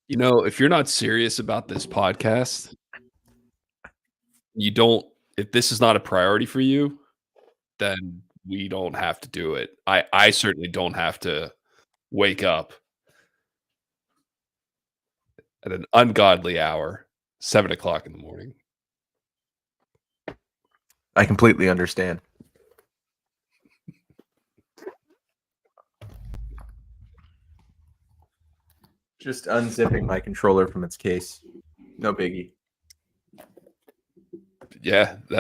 If you're not serious about this podcast, you don't if this is not a priority for you, then we don't have to do it. I certainly don't have to wake up at an ungodly hour, 7 o'clock in the morning. I completely understand. Just unzipping my controller from its case. No biggie. Yeah, you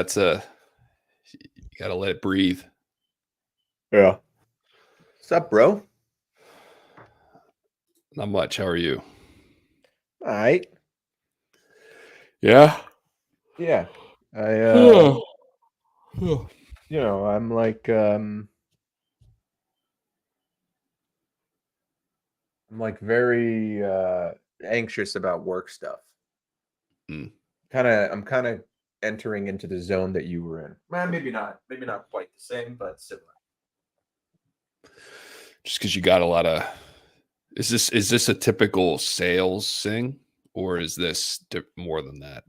gotta let it breathe. Yeah. What's up, bro? Not much. How are you? All right. Yeah. Yeah. I'm like very anxious about work stuff. Mm. I'm kind of entering into the zone that you were in. Well, maybe not quite the same, but similar. Just because you got a lot of is this a typical sales thing, or is this more than that?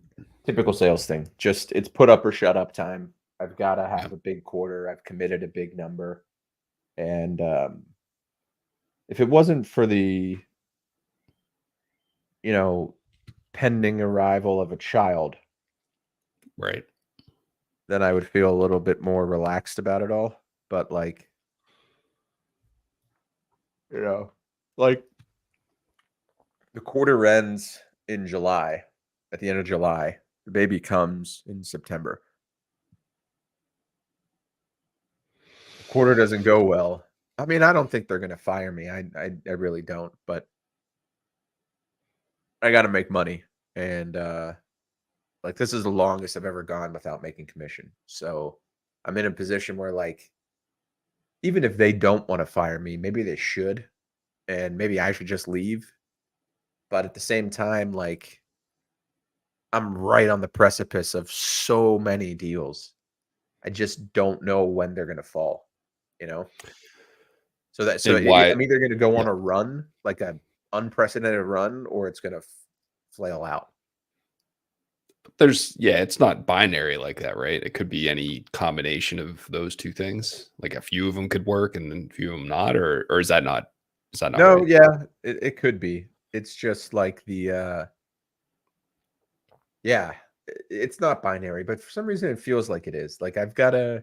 Typical sales thing. Just it's put up or shut up time. I've got to Yeah. have a big quarter. I've committed a big number. And if it wasn't for the, pending arrival of a child, Right. then I would feel a little bit more relaxed about it all. But like the quarter ends in July, at the end of July. The baby comes in September. The quarter doesn't go well. I mean, I don't think they're going to fire me. I really don't. But I got to make money. And this is the longest I've ever gone without making commission. So I'm in a position where even if they don't want to fire me, maybe they should. And maybe I should just leave. But at the same time, I'm right on the precipice of so many deals. I just don't know when they're going to fall, you know? So And why? I'm either going to go Yeah. on a run, like an unprecedented run, or it's going to flail out. It's not binary like that, right? It could be any combination of those two things. Like a few of them could work and then a few of them not, or is that not No, right? yeah, it could be. It's just like yeah, it's not binary, but for some reason it feels like it is. Like I've got to,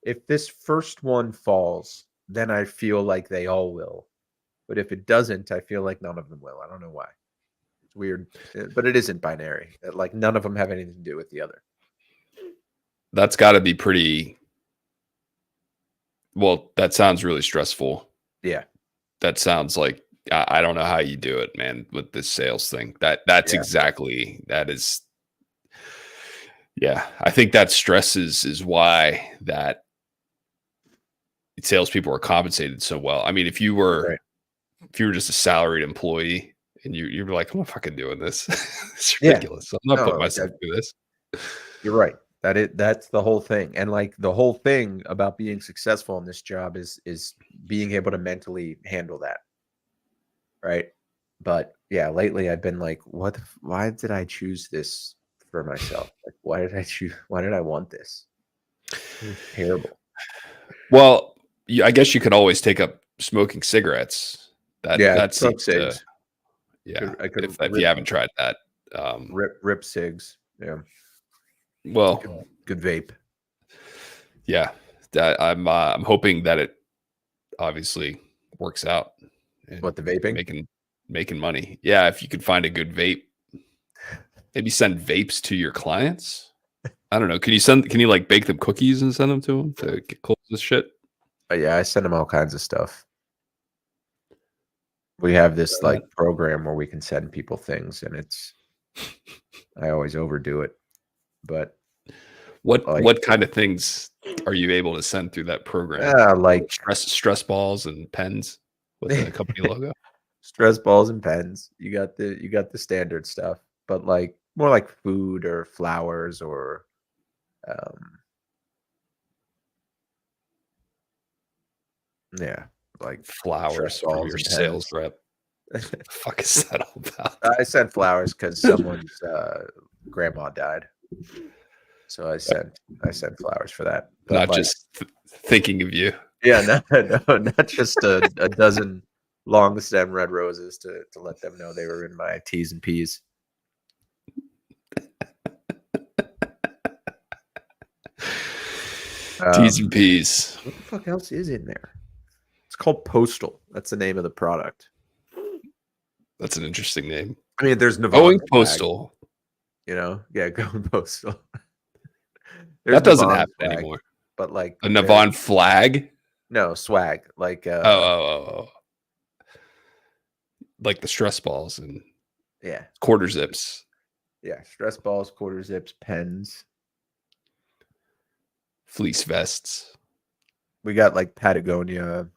if this first one falls, then I feel like they all will. But if it doesn't, I feel like none of them will. I don't know why. It's weird, but it isn't binary. Like none of them have anything to do with the other. That's got to be pretty. Well, that sounds really stressful. Yeah. That sounds like I don't know how you do it, man, with this sales thing. That's Yeah. exactly that is. Yeah, I think that stress is why that salespeople are compensated so well. I mean, if you were just a salaried employee and you're like, I'm not fucking doing this. It's Yeah. ridiculous. I'm not putting myself through this. You're right. That's the whole thing. And the whole thing about being successful in this job is being able to mentally handle that. Right? But yeah, lately I've been like, why did I choose this for myself? Like why did I want this? It's terrible. Well, I guess you could always take up smoking cigarettes. That Smoke seems to cigs. I could if you haven't tried that. rip cigs. Yeah. Well, Good vape. yeah, that I'm hoping that it obviously works out. What, the vaping? Making money. Yeah, if you could find a good vape, maybe send vapes to your clients. I don't know. Can you like bake them cookies and send them to them to get close this shit? Yeah, I send them all kinds of stuff. We have this program where we can send people things, and I always overdo it. But what kind of things are you able to send through that program? Like stress balls and pens with the company logo. Stress balls and pens. You got the standard stuff, but more like food or flowers or like flowers from your sales rep. Fuck is that all about? I sent flowers because someone's grandma died. So I sent flowers for that. But Not like, just thinking of you. yeah, no, not just a dozen long stem red roses to let them know they were in my T's and P's. T's and P's. What the fuck else is in there? It's called Postal. That's the name of the product. That's an interesting name. I mean, there's Navon Going flag, postal. you know, yeah, going postal. That doesn't Navon happen flag, anymore. but like A Navon flag? no swag, like Oh. Like the stress balls and yeah, quarter zips. yeah, stress balls, quarter zips, pens. Fleece vests. We got like Patagonia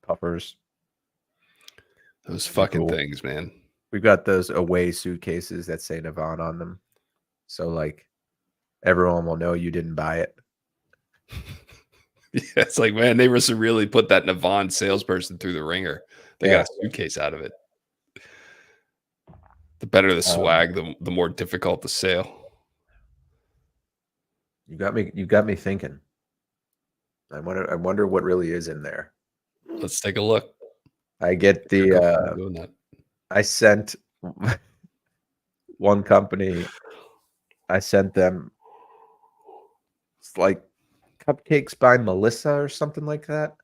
puffers. Those fucking cool. things, man. We've got those away suitcases that say Navon on them. So like everyone will know you didn't buy it. Yeah, it's like, man, they must have really put that Navon salesperson through the ringer. They got a suitcase out of it. The better the swag, the more difficult the sale. You got me thinking. I wonder what really is in there. Let's take a look. I get the I sent one company, I sent them, it's like Cupcakes by Melissa or something like that,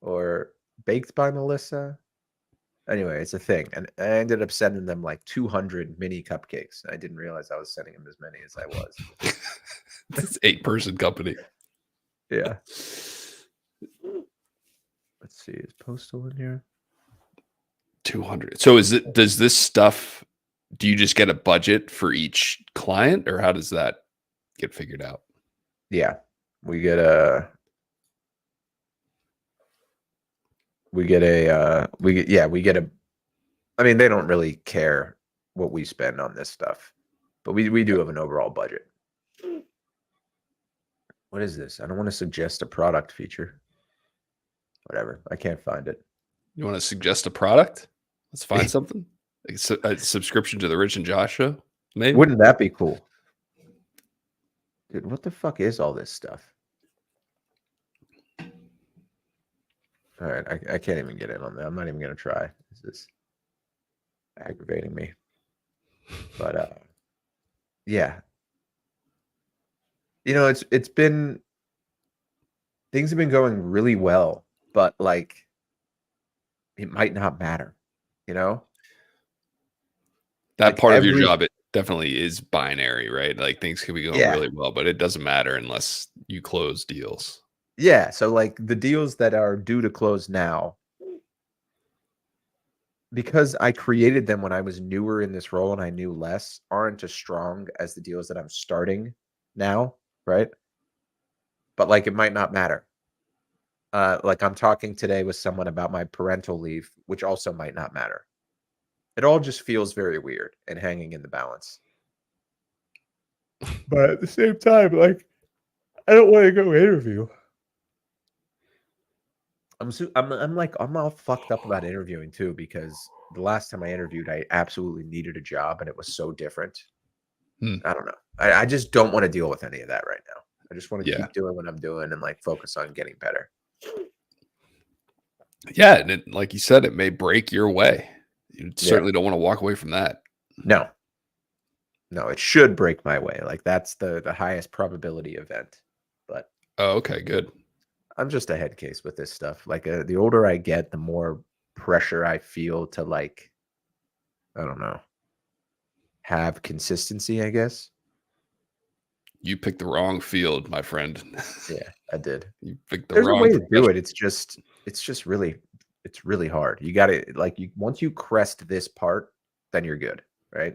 or Baked by Melissa. Anyway, it's a thing, and I ended up sending them like 200 mini cupcakes. I didn't realize I was sending them as many as I was. It's 8-person company. Yeah. Let's see, is Postal in here? 200. So does this stuff, do you just get a budget for each client, or how does that get figured out? Yeah. We get a I mean, they don't really care what we spend on this stuff, but we do have an overall budget. What is this? I don't want to suggest a product feature. Whatever. I can't find it. You want to suggest a product? Let's find something. Like a subscription to the Rich and Josh show, maybe. Wouldn't that be cool? Dude, what the fuck is all this stuff? All right, I can't even get in on that. I'm not even gonna try. This is aggravating me. But yeah. You know, it's been, things have been going really well, but like it might not matter, you know? That Like part of your job, it definitely is binary, right? Like things could be going Yeah. really well, but it doesn't matter unless you close deals. Yeah, so like the deals that are due to close now, because I created them when I was newer in this role and I knew less, aren't as strong as the deals that I'm starting now, right? But like it might not matter. Like I'm talking today with someone about my parental leave, which also might not matter. It all just feels very weird and hanging in the balance. But at the same time, like I don't want to go interview. I'm all fucked up about interviewing too, because the last time I interviewed, I absolutely needed a job and it was so different. I don't know. I just don't want to deal with any of that right now. I just want to keep doing what I'm doing and like focus on getting better. Yeah, and it, like you said, it may break your way. You certainly don't want to walk away from that. No, it should break my way. Like that's the highest probability event. But okay, good. I'm just a head case with this stuff. Like the older I get, the more pressure I feel to like, I don't know, have consistency, I guess. You picked the wrong field, my friend. Yeah, I did. You picked the There's wrong a way to do it. It's just really hard. You got to like once you crest this part, then you're good, right?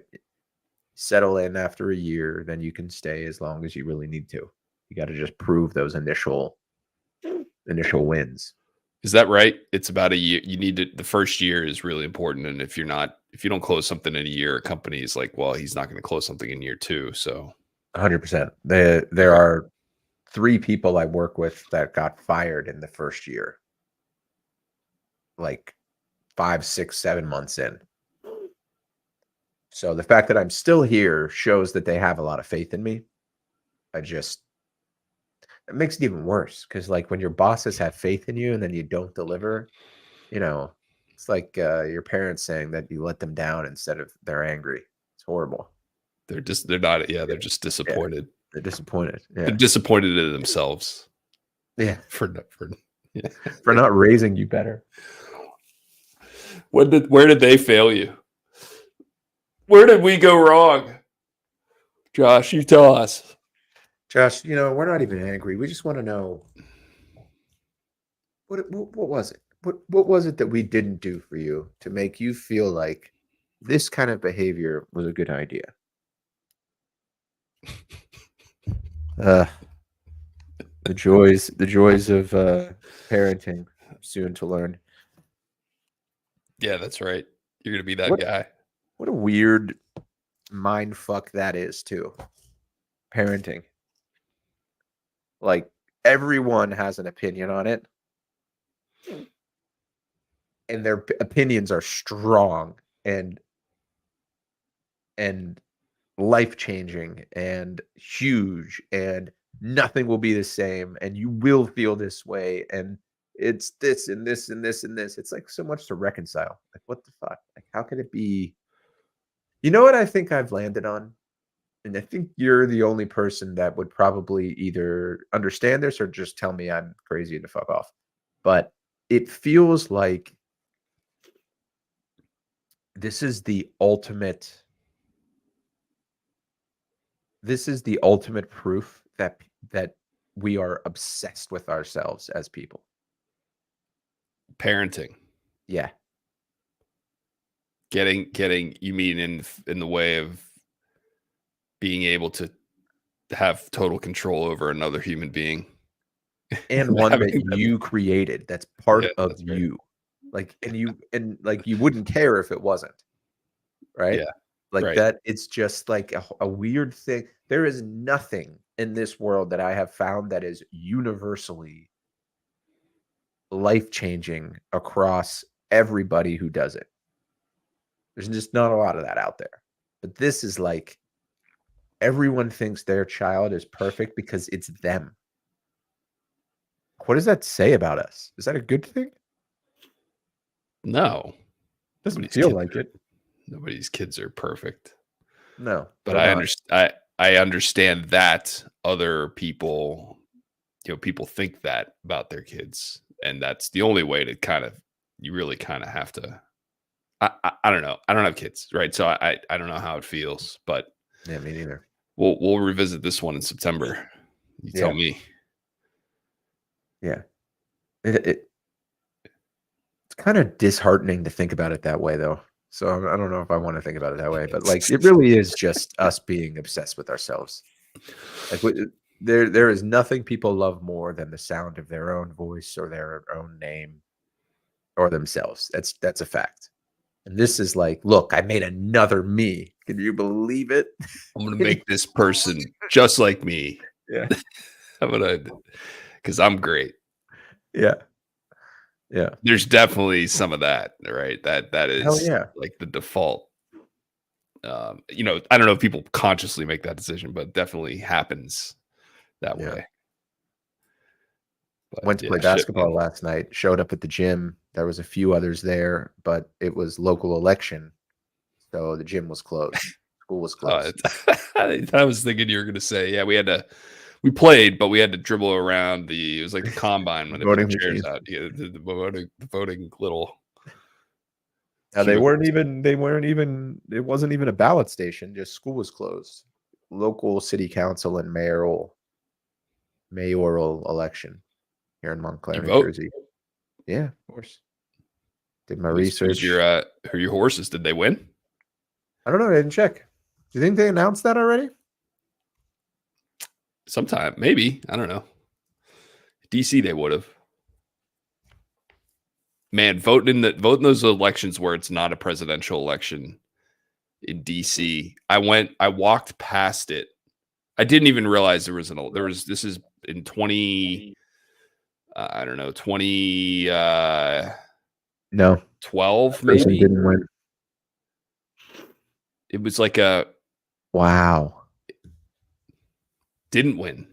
Settle in after a year, then you can stay as long as you really need to. You got to just prove those initial wins. Is that right? It's about a year. You need to, the first year is really important. And if you don't close something in a year, a company is like, well, he's not going to close something in year 2. So 100%. There are 3 people I work with that got fired in the first year. Like 5, 6, 7 months in. So the fact that I'm still here shows that they have a lot of faith in me. It makes it even worse because, like, when your bosses have faith in you and then you don't deliver, it's like your parents saying that you let them down instead of they're angry. It's horrible. They're not. Yeah, they're just disappointed. Yeah, they're disappointed. Yeah, They're disappointed in themselves. Yeah, for not raising you better. Where did they fail you? Where did we go wrong? Josh, you tell us. Josh, we're not even angry. We just want to know what was it? What was it that we didn't do for you to make you feel like this kind of behavior was a good idea? The joys of parenting, soon to learn. Yeah, that's right. You're gonna be that guy. What a weird mind fuck that is, too. Parenting. Like, everyone has an opinion on it, and their opinions are strong and life-changing and huge, and nothing will be the same, and you will feel this way, and it's this and this and this and this. It's like so much to reconcile. Like, what the fuck? Like, how could it be? You know what I think I've landed on? And I think you're the only person that would probably either understand this or just tell me I'm crazy to fuck off. But it feels like this is the ultimate proof that we are obsessed with ourselves as people. Parenting. Yeah. Getting you mean in the way of being able to have total control over another human being, and one that you created, that's part of you. Like, and you wouldn't care if it wasn't, right? Yeah. Like that. It's just like a weird thing. There is nothing in this world that I have found that is universally life-changing across everybody who does it. There's just not a lot of that out there. But this is like, everyone thinks their child is perfect because it's them. What does that say about us? Is that a good thing? No. Doesn't feel like it. Nobody's kids are perfect. No. But I understand that other people, people think that about their kids. And that's the only way to you really kind of have to. I don't know. I don't have kids, right? So I don't know how it feels, but yeah, me neither. We'll revisit this one in September. You tell me. Yeah. It's kind of disheartening to think about it that way, though. So I don't know if I want to think about it that way, but like, it really is just us being obsessed with ourselves. Like, there is nothing people love more than the sound of their own voice or their own name or themselves. That's a fact. And this is like, look, I made another me. Can you believe it? I'm going to make this person just like me. Yeah. Because I'm great. Yeah. Yeah. There's definitely some of that, right? That is like the default. I don't know if people consciously make that decision, but it definitely happens that way. But, went to play basketball last night, showed up at the gym. There was a few others there, but it was local election. So the gym was closed. School was closed. I was thinking you were going to say, we played, but we had to dribble around it was like the combine when they put the chairs out. Yeah, the voting little. They weren't even, it wasn't even a ballot station. Just school was closed. Local city council and mayoral election here in Montclair, New Jersey. Yeah, of course. Did my research. Who your horses? Did they win? I don't know. I didn't check. Do you think they announced that already? Sometime, maybe. I don't know. DC, they would have. Man, voting those elections where it's not a presidential election in DC. I walked past it. I didn't even realize this is in 20. I don't know, 20. No, 12 Person maybe. didn't win. It was like a Wow. didn't win.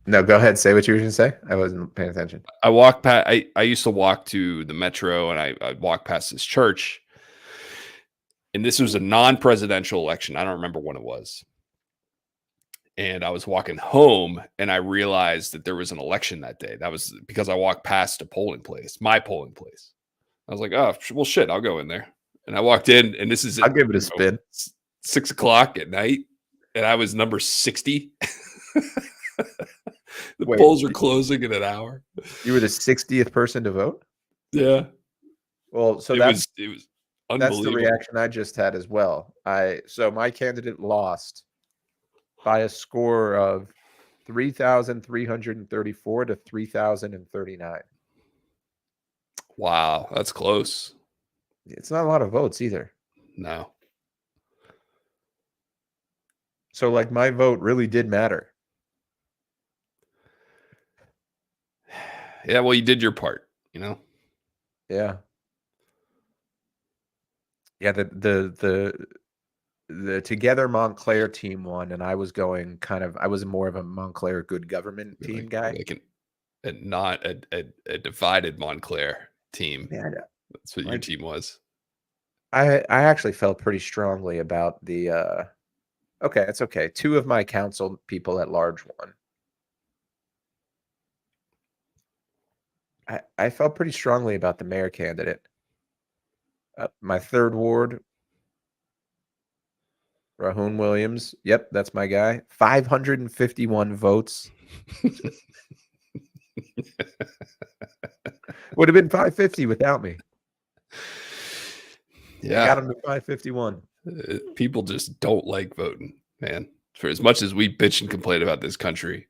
No, go ahead. Say what you were going to say. I wasn't paying attention. I walked past. I used to walk to the metro, and I'd walk past this church. And this was a non-presidential election. I don't remember when it was. And I was walking home, and I realized that there was an election that day. That was because I walked past a polling place, my polling place. I was like, oh, well, shit, I'll go in there. And I walked in, and this is I'll give it a spin. 6 o'clock at night, and I was number 60. The Wait. polls are closing in an hour. You were the 60th person to vote? Yeah. Well, so it was unbelievable. that's the reaction I just had as well. So my candidate lost by a score of 3,334 to 3,039. Wow, that's close. It's not a lot of votes either. No. So like my vote really did matter. Yeah, well, you did your part, you know? Yeah. Yeah, the Together Montclair team won, and I was going I was more of a Montclair good government team guy. Like not a divided Montclair team. Yeah, that's what your team was. I actually felt pretty strongly about the okay, it's okay. 2 of my council people at large won. I felt pretty strongly about the mayor candidate. My 3rd ward, Rahun Williams. Yep, that's my guy. 551 votes. Would have been 550 without me. Yeah. I got him to 551. People just don't like voting, man. For as much as we bitch and complain about this country,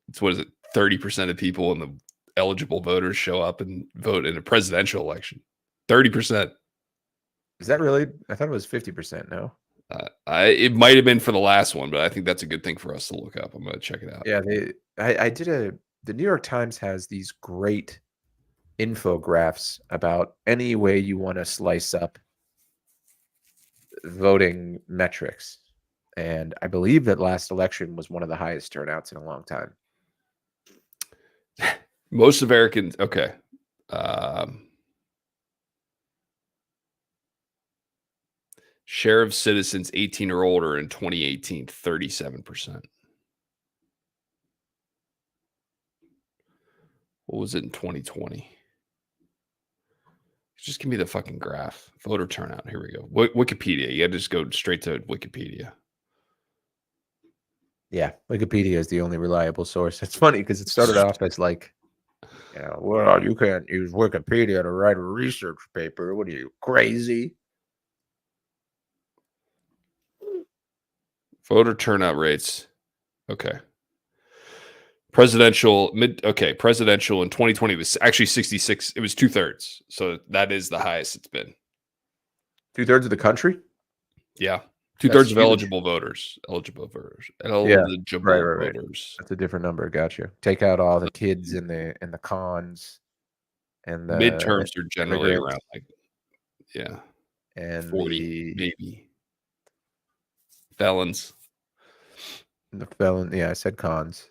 it's 30% of people in the eligible voters show up and vote in a presidential election. 30%. Is that really? I thought it was 50%. No. It might have been for the last one, but I think that's a good thing for us to look up. I'm going to check it out. Yeah, the New York Times has these great infographics about any way you want to slice up voting metrics. And I believe that last election was one of the highest turnouts in a long time. Most Americans, okay. Share of citizens 18 or older in 2018, 37%. What was it in 2020? Just give me the fucking graph. Voter turnout. Here we go. Wikipedia. You got to just go straight to Wikipedia. Yeah, Wikipedia is the only reliable source. It's funny because it started off as like, well, you can't use Wikipedia to write a research paper. What are you, crazy? Voter turnout rates. Okay. Presidential presidential in 2020 was actually 66. It was 2/3. So that is the highest it's been. 2/3 of the country? Yeah. 2/3 of eligible voters. Right. Voters. That's a different number. Gotcha. Take out all the kids and the cons and the midterms are generally around and 40 maybe. Felons. The felon. Yeah, I said cons.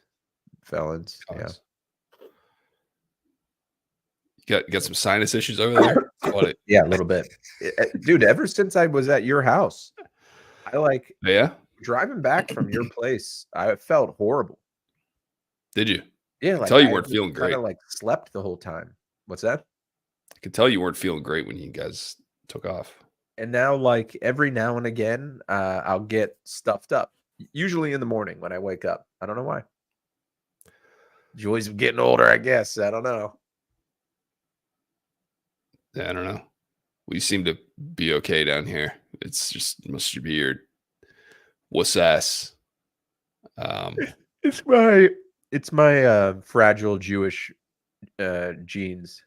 Felons. Cons. Yeah. You got some sinus issues over there? Yeah, a little bit. Dude, ever since I was at your house, driving back from your place, I felt horrible. Did you? Yeah, I tell you weren't feeling great. Kind of slept the whole time. What's that? I could tell you weren't feeling great when you guys took off. And now, every now and again, I'll get stuffed up. Usually in the morning when I wake up. I don't know why. Joys of getting older, I guess. I don't know. Yeah, I don't know. We seem to be okay down here. It's just must be your wuss ass. It's my fragile Jewish genes.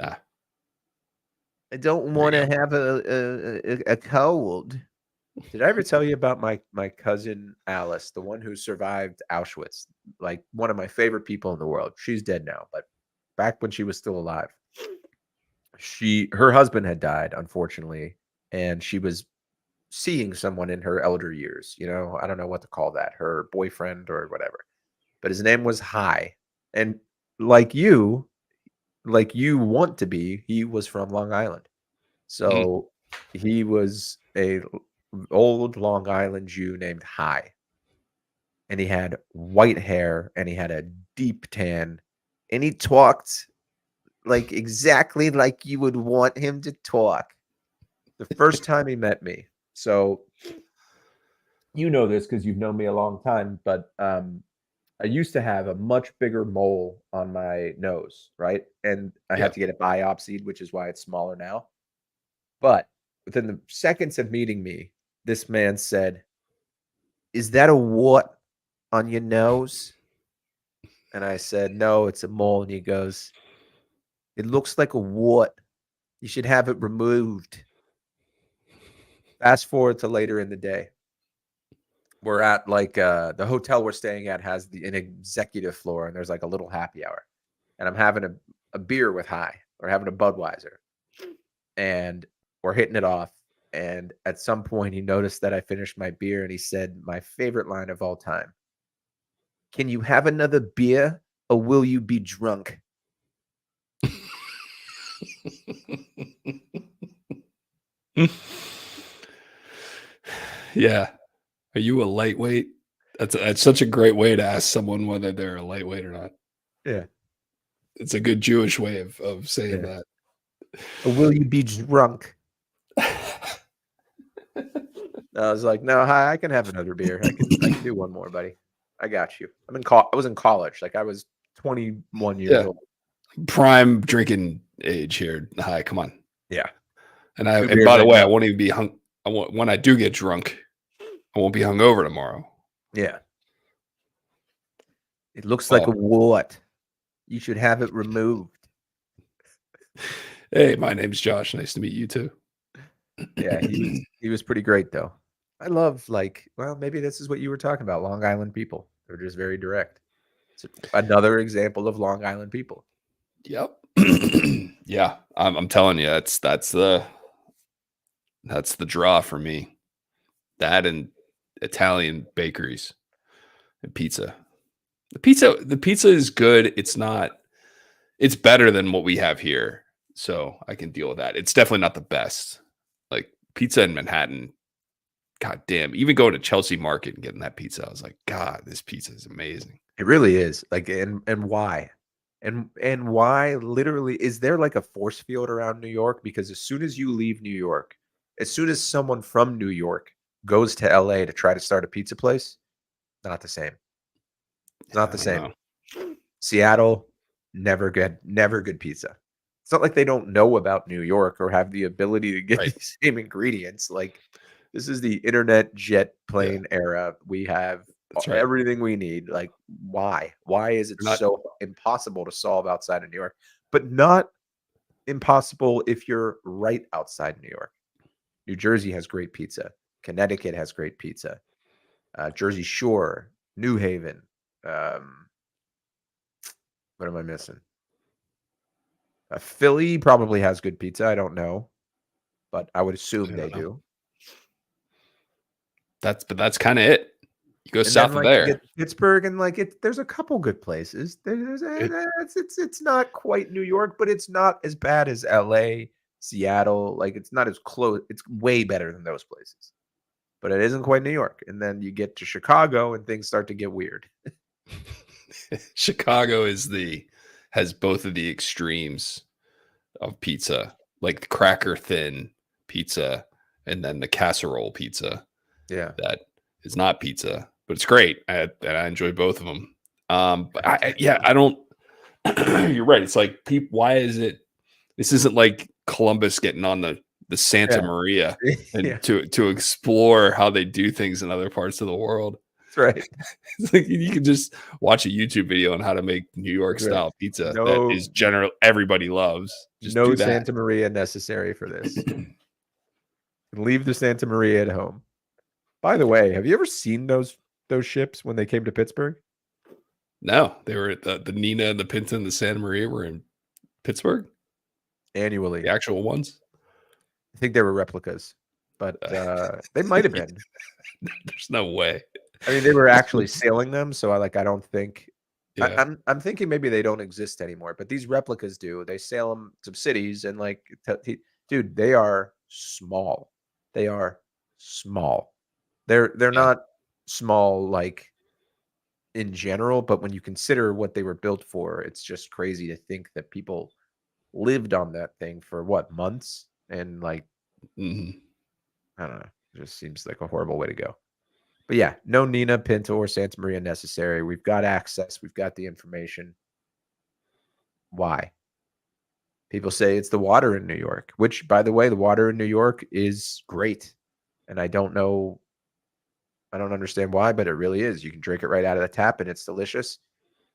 I don't want to have a cold. Did I ever tell you about my cousin Alice, the one who survived Auschwitz? One of my favorite people in the world. She's dead now, but back when she was still alive, her husband had died, unfortunately, and she was seeing someone in her elder years. I don't know what to call that, her boyfriend or whatever. But his name was High, and like you, want to be, he was from Long Island. Mm. So he was a old Long Island Jew named High, and he had white hair and he had a deep tan, and he talked like exactly like you would want him to talk the first time he met me. So you know this because you've known me a long time, but I used to have a much bigger mole on my nose, right? And I had Yeah. to get it biopsied, which is why it's smaller now. But within the seconds of meeting me, this man said, "Is that a wart on your nose?" And I said, "No, it's a mole." And he goes, "It looks like a wart. You should have it removed." Fast forward to later in the day. We're at the hotel we're staying at has an executive floor, and there's like a little happy hour. And I'm having a beer with High. We're having a Budweiser. And we're hitting it off. And at some point, he noticed that I finished my beer, and he said, my favorite line of all time: "Can you have another beer, or will you be drunk?" Yeah. Are you a lightweight? That's such a great way to ask someone whether they're a lightweight or not. Yeah, It's a good Jewish way of saying yeah. that. "Or will you be drunk?" I was like, "No, Hi, I can have another beer. I can do one more, buddy. I got you." I was in college. Like I was 21 years Yeah. old. Prime drinking age here. Hi, come on. Yeah. Two And beers by the ain't way, I nothing. won't even be hung. When I do get drunk, I won't be hungover tomorrow. Yeah. "It looks like Well, a wart. You should have it removed." hey, my name's Josh. Nice to meet you too. Yeah, he was pretty great though. I love well, maybe this is what you were talking about, Long Island people. They're just very direct. It's another example of Long Island people. Yep. Yeah, I'm telling you, that's the draw for me. That and Italian bakeries and pizza. The pizza is good. It's better than what we have here. So I can deal with that. It's definitely not the best. Like pizza in Manhattan, god damn. Even going to Chelsea Market and getting that pizza, I was like, God, this pizza is amazing. It really is. And why? And why literally is there like a force field around New York? Because as soon as you leave New York, as soon as someone from New York goes to LA to try to start a pizza place, not the same. Yeah, Not I the don't same. know. Seattle, never good pizza. It's not like they don't know about New York or have the ability to get Right. these same ingredients. Like this is the internet jet Yeah, plane era. We have that's right. everything we need. Like why? Why is it They're not so impossible to solve outside of New York? But not impossible if you're right outside New York. New Jersey has great pizza. Connecticut has great pizza. Jersey Shore, New Haven. Um, what am I missing? Philly probably has good pizza. I don't know, but I would I assume they don't know. do. That's kind of it. You go And then south of like you there. get Pittsburgh, and there's a couple good places. It, It's not quite New York, but it's not as bad as LA, Seattle. Like it's not as close. It's way better than those places, but it isn't quite New York. And then you get to Chicago, and things start to get weird. Chicago has both of the extremes of pizza, like the cracker thin pizza and then the casserole pizza Yeah, that is not pizza, but it's great. And I enjoy both of them. But yeah, I don't. You're right. It's like, why is it? This isn't like Columbus getting on the Santa yeah, Maria and yeah. to explore how they do things in other parts of the world. That's right. It's like you can just watch a YouTube video on how to make New York That's right. style pizza that No, is general everybody loves. Just no do that. Santa Maria necessary for this. Leave the Santa Maria at home. By the way, have you ever seen those ships when they came to Pittsburgh? No, they were the Nina and the Pinta and the Santa Maria were in Pittsburgh. annually. The actual ones? I think they were replicas, but they might have been. There's no way. I mean, they were actually sailing them, so I don't think. Yeah. I'm thinking maybe they don't exist anymore, but these replicas do. They sail them to cities, and like, dude, they are small. They are small. They're Yeah. not small like in general, but when you consider what they were built for, it's just crazy to think that people lived on that thing for what, months, and like, Mhm. I don't know. It just seems like a horrible way to go. But yeah, no Nina, Pinto, or Santa Maria necessary. We've got access. We've got the information. Why? People say it's the water in New York, which, by the way, the water in New York is great. And I don't know. I don't understand why, but it really is. You can drink it right out of the tap and it's delicious.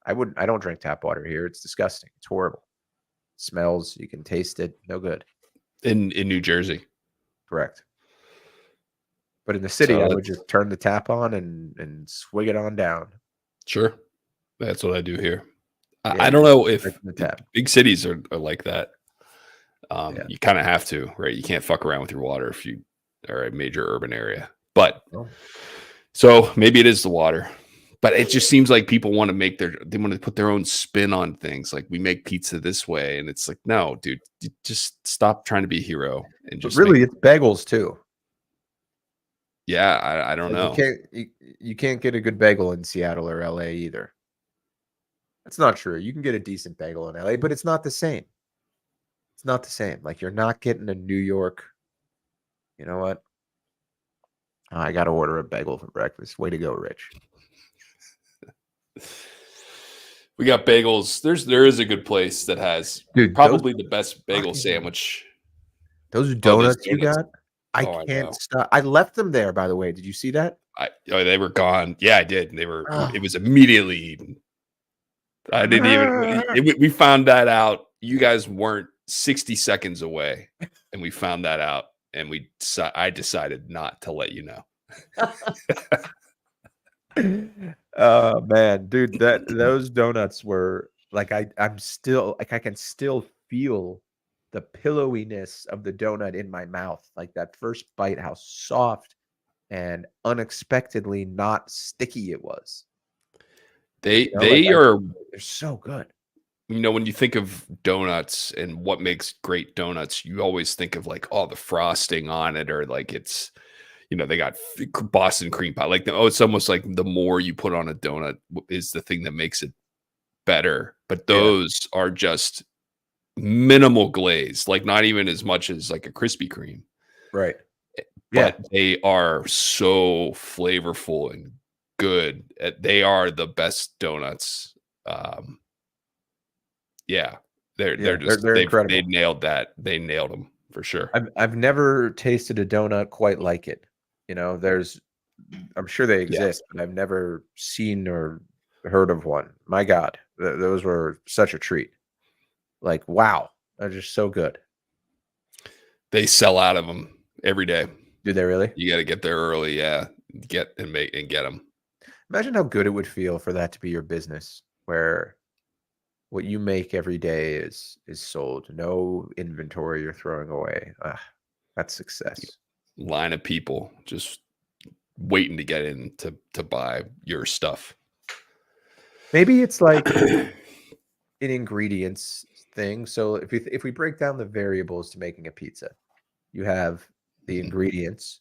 I don't drink tap water here. It's disgusting. It's horrible. It smells. You can taste it. No good. In New Jersey. Correct. But in the city, So I would just turn the tap on and swig it on down. Sure. That's what I do here. Yeah, I don't know if right from the tap. big cities are like that. Yeah. You kind of have to, right? You can't fuck around with your water if you are a major urban area. But Oh. so maybe it is the water. But it just seems like people want to they want to put their own spin on things. Like, we make pizza this way, and it's like, no, dude, you just stop trying to be a hero and But just really, it's bagels too. yeah. I don't know. You can't get a good bagel in Seattle or LA either. That's not true. You can get a decent bagel in LA, but it's not the same. It's not the same. Like, you're not getting a New York. You know what? I got to order a bagel for breakfast. Way to go, Rich. We got bagels. There is a good place that has probably the best bagel sandwich. Those donuts, donuts. you got, I Oh, I can't know. stop. I left them there, by the way. Did you see that? They were gone. Yeah, I did. They were. It was immediately eaten. I didn't even. We found that out. You guys weren't 60 seconds away, and we found that out. And I decided not to let you know. Oh man, dude, those donuts were like, I'm still like, I can still feel the pillowiness of the donut in my mouth. Like, that first bite, how soft and unexpectedly not sticky it was. They You know, like, are. they're so good. You know, when you think of donuts and what makes great donuts, you always think of like, oh, the frosting on it, or like it's, they got Boston cream pie. Like, it's almost like the more you put on a donut is the thing that makes it better. But those are just minimal glaze, like not even as much as like a Krispy Kreme. Right. But they are so flavorful and good. They are the best donuts. Yeah, they're incredible. They nailed that. They nailed them for sure. I've never tasted a donut quite like it. I'm sure they exist, but I've never seen or heard of one. My God, those were such a treat. Like, wow, they're just so good. They sell out of them every day. Do they really? You got to get there early, yeah. Get them. Imagine how good it would feel for that to be your business, where what you make every day is sold. No inventory you're throwing away. That's success. Line of people just waiting to get in to buy your stuff. Maybe it's like an ingredients thing. So if we break down the variables to making a pizza, you have the ingredients,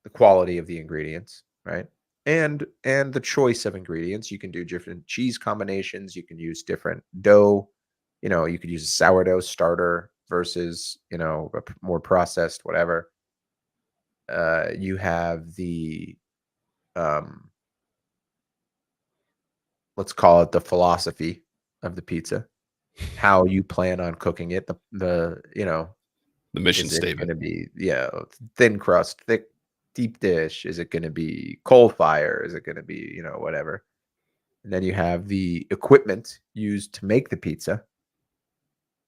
the quality of the ingredients, right? And the choice of ingredients. You can do different cheese combinations. You can use different dough. You could use a sourdough starter versus, a more processed whatever. You have the let's call it the philosophy of the pizza, how you plan on cooking it, the mission is it statement. going to be thin crust, thick, deep dish? Is it going to be coal fire? Is it going to be whatever? And then you have the equipment used to make the pizza,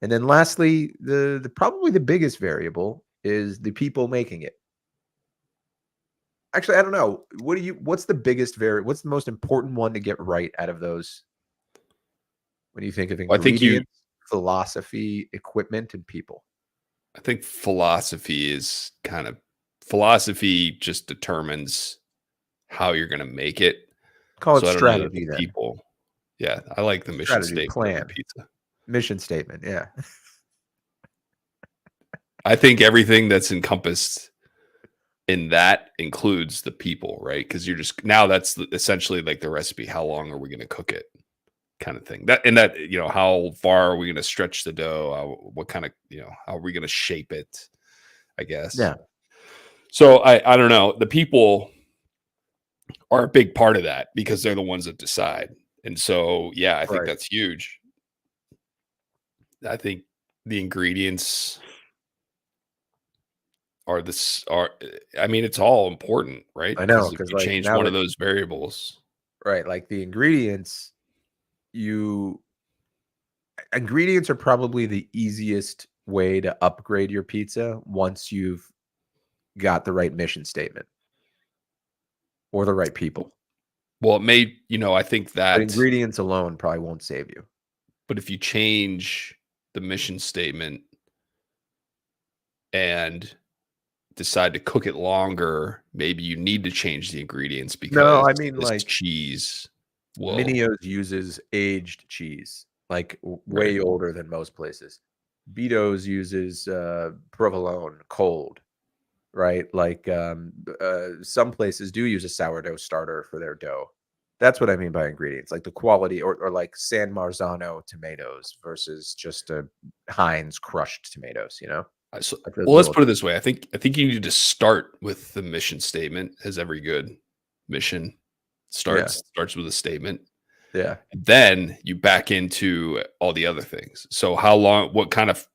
and then lastly, the probably the biggest variable is the people making it. Actually, I don't know. What's the biggest what's the most important one to get right out of those? When you think of ingredients, philosophy, equipment, and people? I think philosophy just determines how you're going to make it. Call it So I don't know that the strategy then. people. Yeah, I like the mission Strategy, statement of the plan, pizza. mission statement. Yeah. I think everything that's encompassed in that includes the people, right? Because you're just now that's essentially like the recipe. How long are we going to cook it? Kind of thing. How far are we going to stretch the dough? What kind of, how are we going to shape it? I guess. Yeah. So I don't know. The people are a big part of that because they're the ones that decide. And so, yeah, I think Right. that's huge. I think the ingredients it's all important, right? I know, Because if because you like change now one of that those variables, right, like the ingredients are probably the easiest way to upgrade your pizza once you've got the right mission statement or the right people. well, it may, I think But that, ingredients alone probably won't save you. but if you change the mission statement and decide to cook it longer, maybe you need to change the ingredients No, because I mean this like cheese will, Minio's uses aged cheese, like right. way older than most places. Beto's uses provolone cold, right? Like some places do use a sourdough starter for their dough. That's what I mean by ingredients, like the quality, or like San Marzano tomatoes versus just a Heinz crushed tomatoes. So, Like those well, let's little, put it this way. I think you need to start with the mission statement, as every good mission yeah, starts with a statement. yeah, Then you back into all the other things. So how long, what kind of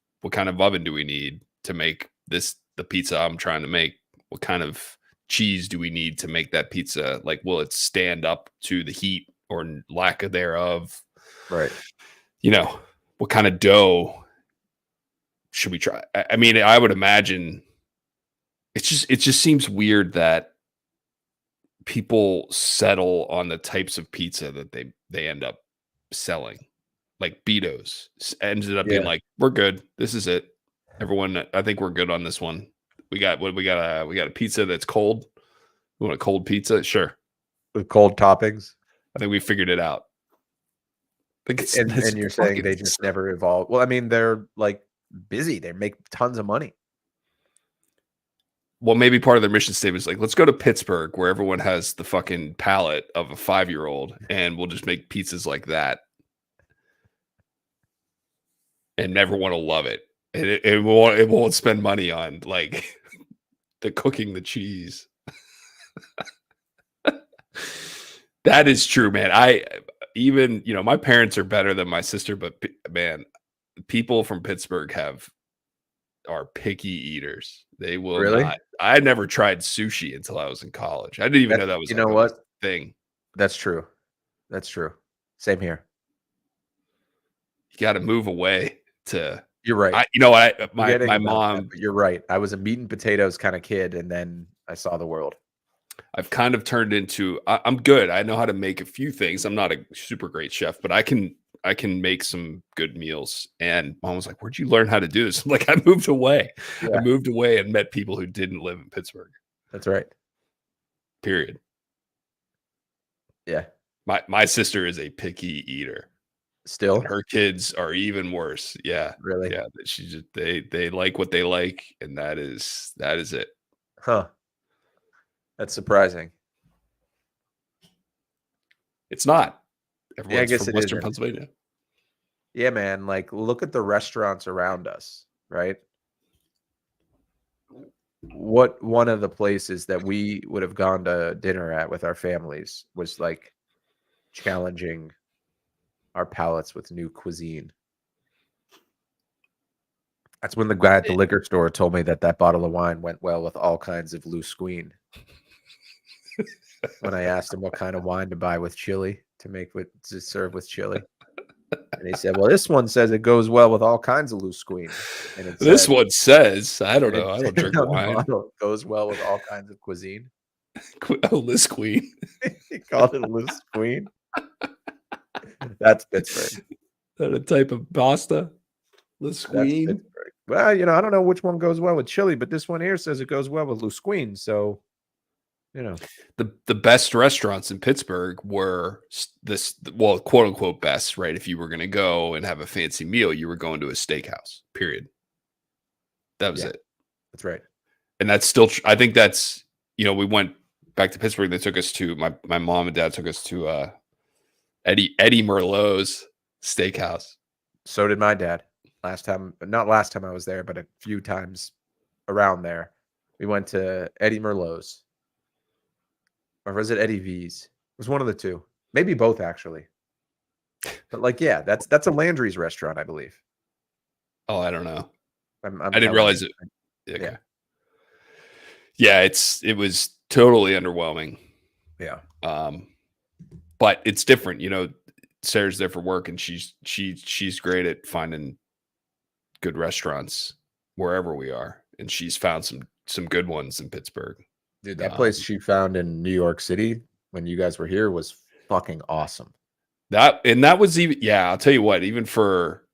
oven do we need to make the pizza I'm trying to make? What kind of cheese do we need to make that pizza? Like, will it stand up to the heat or lack of thereof? right. You know, what kind of dough should we try? I mean, I would imagine it just seems weird that people settle on the types of pizza that they end up selling. Like Betos ended up being Yeah, like, we're good. This is it. Everyone, I think we're good on this one. We got a pizza that's cold. We want a cold pizza? Sure. with cold toppings. I think we figured it out. I think it's And you're saying fucking they just never evolve. Well, I mean, they're like busy. They make tons of money. well, maybe part of their mission statement is like, let's go to Pittsburgh where everyone has the fucking palate of a 5-year-old and we'll just make pizzas like that. And everyone will love it. And it won't spend money on like the cooking the cheese. That is true, man. My parents are better than my sister, but man, people from Pittsburgh are picky eaters. They will Really? not. I never tried sushi until I was in college. I didn't even know That's that was you like know a what? thing. That's true. That's true. Same here. You got to move away to. You're right. My Forgetting about that, mom. but you're right. I was a meat and potatoes kind of kid, and then I saw the world. I've kind of turned into. I'm good. I know how to make a few things. I'm not a super great chef, but I can make some good meals. And mom was like, "Where'd you learn how to do this?" I'm like, "I moved away. I Yeah, moved away and met people who didn't live in Pittsburgh. that's right. Period." Yeah. My sister is a picky eater, and Still, her kids are even worse. Yeah, really? yeah. She just they like what they like, and that is it. Huh. That's surprising. It's not. Yeah, I Everyone's guess from it Western isn't. Pennsylvania. Yeah, man. Like, look at the restaurants around us, right? What one of the places that we would have gone to dinner at with our families was like challenging our palates with new cuisine. That's when the guy at the liquor store told me that bottle of wine went well with all kinds of loose queen. When I asked him what kind of wine to buy with chili to serve with chili, and he said, "Well, this one says it goes well with all kinds of loose queen," and it This said, one says, I don't and it know. I don't said drink on the wine. bottle, "Goes well with all kinds of cuisine." Oh, Liz Queen. He called it loose queen. That's Pittsburgh. That a type of pasta? That's Queen. Pittsburgh. Well, I don't know which one goes well with chili, but this one here says it goes well with Lusqueen. So, you know, The best restaurants in Pittsburgh were this, well, quote unquote best, right? If you were going to go and have a fancy meal, you were going to a steakhouse. Period. That was yeah, it. that's right. And that's still, I think that's, we went back to Pittsburgh. They took us to my mom and dad took us to Eddie Merlot's steakhouse. So did my dad. Not last time I was there, but a few times around there. We went to Eddie Merlot's. Or was it Eddie V's? It was one of the two. Maybe both, actually. But like, yeah, that's a Landry's restaurant, I believe. Oh, I don't know. I'm I didn't telling realize you. it. Okay. Yeah. Yeah, it was totally underwhelming. Yeah. But it's different, Sarah's there for work, and she's great at finding good restaurants wherever we are, and she's found some good ones in Pittsburgh. Dude, that place she found in New York City when you guys were here was fucking awesome. That was even, I'll tell you what, even for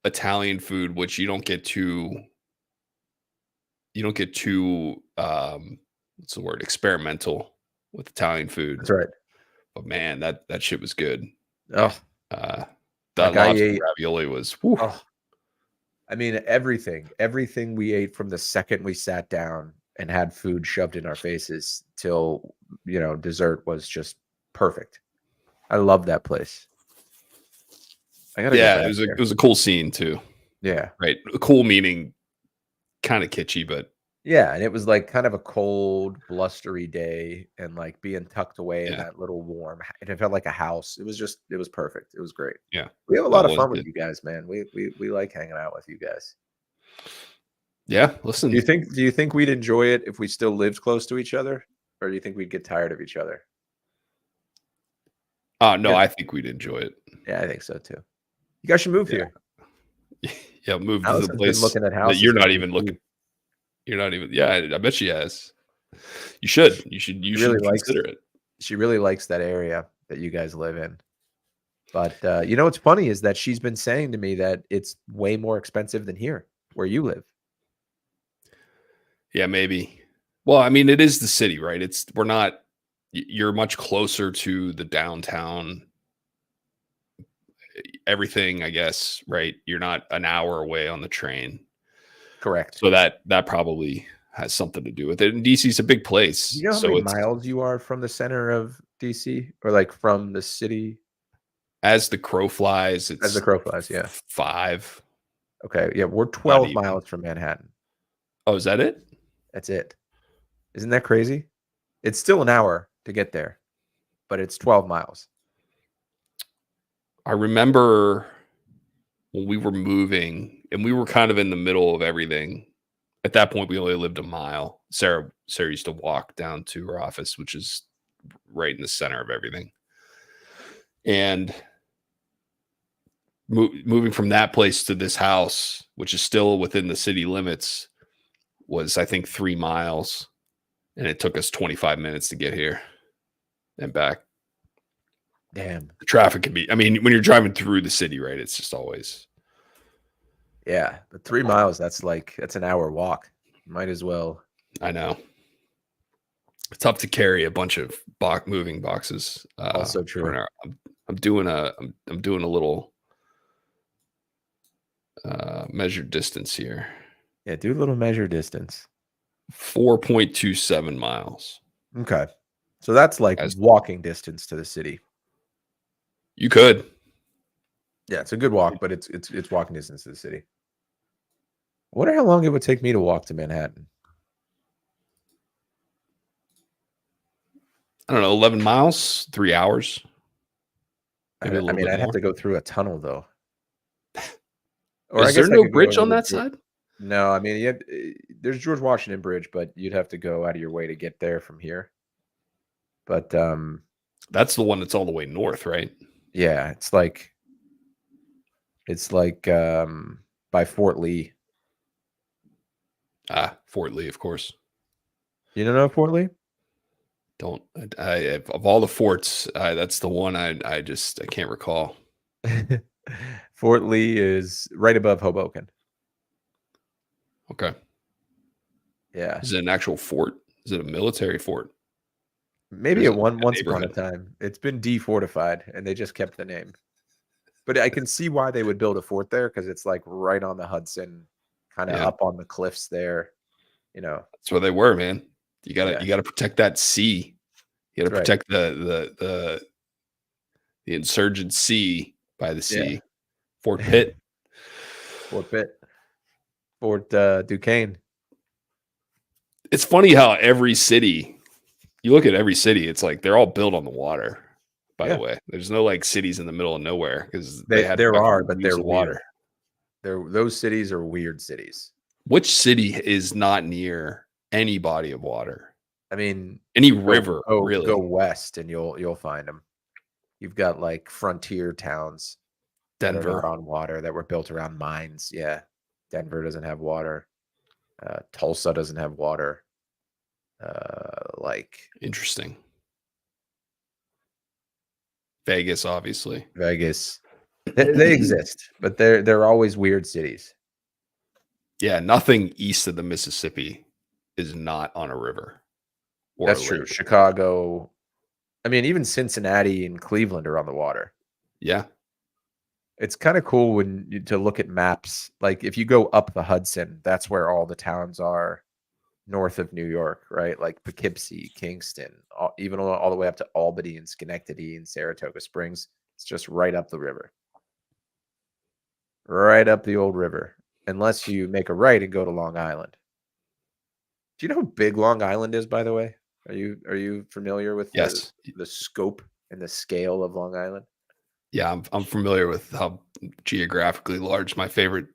Italian food, which you don't get too what's the word, experimental with Italian food. That's right. But man, that shit was good. Oh, that like lobster ravioli was. Whew. Oh, I mean, everything we ate from the second we sat down and had food shoved in our faces till dessert was just perfect. I love that place. I gotta go back it was a cool scene too. Yeah, right. Cool meaning kind of kitschy, but yeah, and it was like kind of a cold, blustery day, and like being tucked away in that little warm, and it felt like a house. It was perfect. It was great. Yeah, we have a lot of fun with you guys, man. We like hanging out with you guys. Yeah, listen. Do you think we'd enjoy it if we still lived close to each other, or do you think we'd get tired of each other? No, I think we'd enjoy it. Yeah, I think so too. You guys should move here. Yeah, move to the place looking at houses. You're not even looking. You're not even. Yeah, I bet she has. You should. You should consider it. She really likes that area that you guys live in. But what's funny is that she's been saying to me that it's way more expensive than here where you live. Yeah, maybe. Well, I mean, it is the city, right? You're much closer to the downtown. Everything, I guess, right? You're not an hour away on the train. Correct. So that probably has something to do with it. And DC's a big place. You know how many miles you are from the center of DC, or like from the city? As the crow flies, yeah. 5. Okay, yeah, we're 12 miles from Manhattan. Oh, is that it? That's it. Isn't that crazy? It's still an hour to get there, but it's 12 miles. I remember when we were moving, and we were kind of in the middle of everything. At that point, we only lived a mile. Sarah used to walk down to her office, which is right in the center of everything. And moving from that place to this house, which is still within the city limits, was, I think, 3 miles. And it took us 25 minutes to get here and back. Damn. The traffic can be, I mean, when you're driving through the city, right? It's just always. Yeah, but 3 miles, that's an hour walk. Might as well. I know. It's tough to carry a bunch of moving boxes. Also true. I'm doing a little measured distance here. Yeah, do a little measured distance. 4.27 miles. Okay. So that's like walking distance to the city. You could. Yeah, it's a good walk, but it's walking distance to the city. I wonder how long it would take me to walk to Manhattan. I don't know, 11 miles, 3 hours. I mean, I'd have to go through a tunnel though. Or is there no bridge on that side? No, I mean, there's George Washington Bridge, but you'd have to go out of your way to get there from here. But that's the one that's all the way north, right? Yeah, it's like by Fort Lee. Fort Lee, of course. You don't know Fort Lee? Of all the forts, that's the one I can't recall. Fort Lee is right above Hoboken. Okay. Yeah. Is it an actual fort? Is it a military fort? Maybe is it it like a once upon a neighborhood? time. It's been defortified and they just kept the name. But I can see why they would build a fort there because it's like right on the Hudson, kind of Yeah, up on the cliffs there. You know, that's where they were, man. You gotta yeah, you gotta protect that sea. You gotta that's right. protect the insurgent sea by the Yeah. sea. Fort Pitt. Fort Pitt, Fort Duquesne. It's funny how every city, you look at every city, it's like they're all built on the water. By the Yeah, way, there's no like cities in the middle of nowhere because they had there are, fucking but views they're of weird. water. Those cities are weird cities. Which city is not near any body of water, I mean, any go river, go really? west and you'll find them. You've got like frontier towns that are not Denver, on water that were built around mines. Yeah, Denver doesn't have water. Tulsa doesn't have water. Like interesting. Vegas, obviously. Vegas, they exist, but they're always weird cities. Yeah, nothing east of the Mississippi is not on a river or a That's true. lake. Chicago. I mean, even Cincinnati and Cleveland are on the water. Yeah, It's kind of cool to look at maps. Like if you go up the Hudson, that's where all the towns are north of New York, right? Like Poughkeepsie, Kingston, even all the way up to Albany and Schenectady and Saratoga Springs. It's just right up the river, right up the old river. Unless you make a right and go to Long Island. Do you know how big Long Island is, by the way? Are you familiar with yes. the scope and the scale of Long Island? Yeah, I'm familiar with how geographically large my favorite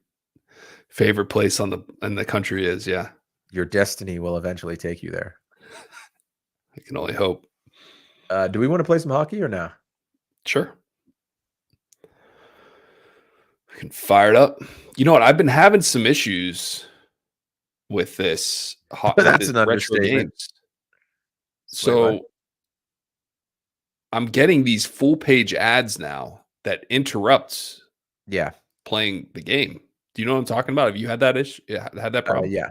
place in the country is. Yeah, Your destiny will eventually take you there. I can only hope. Do we want to play some hockey or no? Sure. I can fire it up. You know what? I've been having some issues with this with That's this an retro understatement. games. Wait, what? So I'm getting these full page ads now that interrupts Yeah. playing the game. Do you know what I'm talking about? Have you had that issue? Yeah, had that problem? Yeah.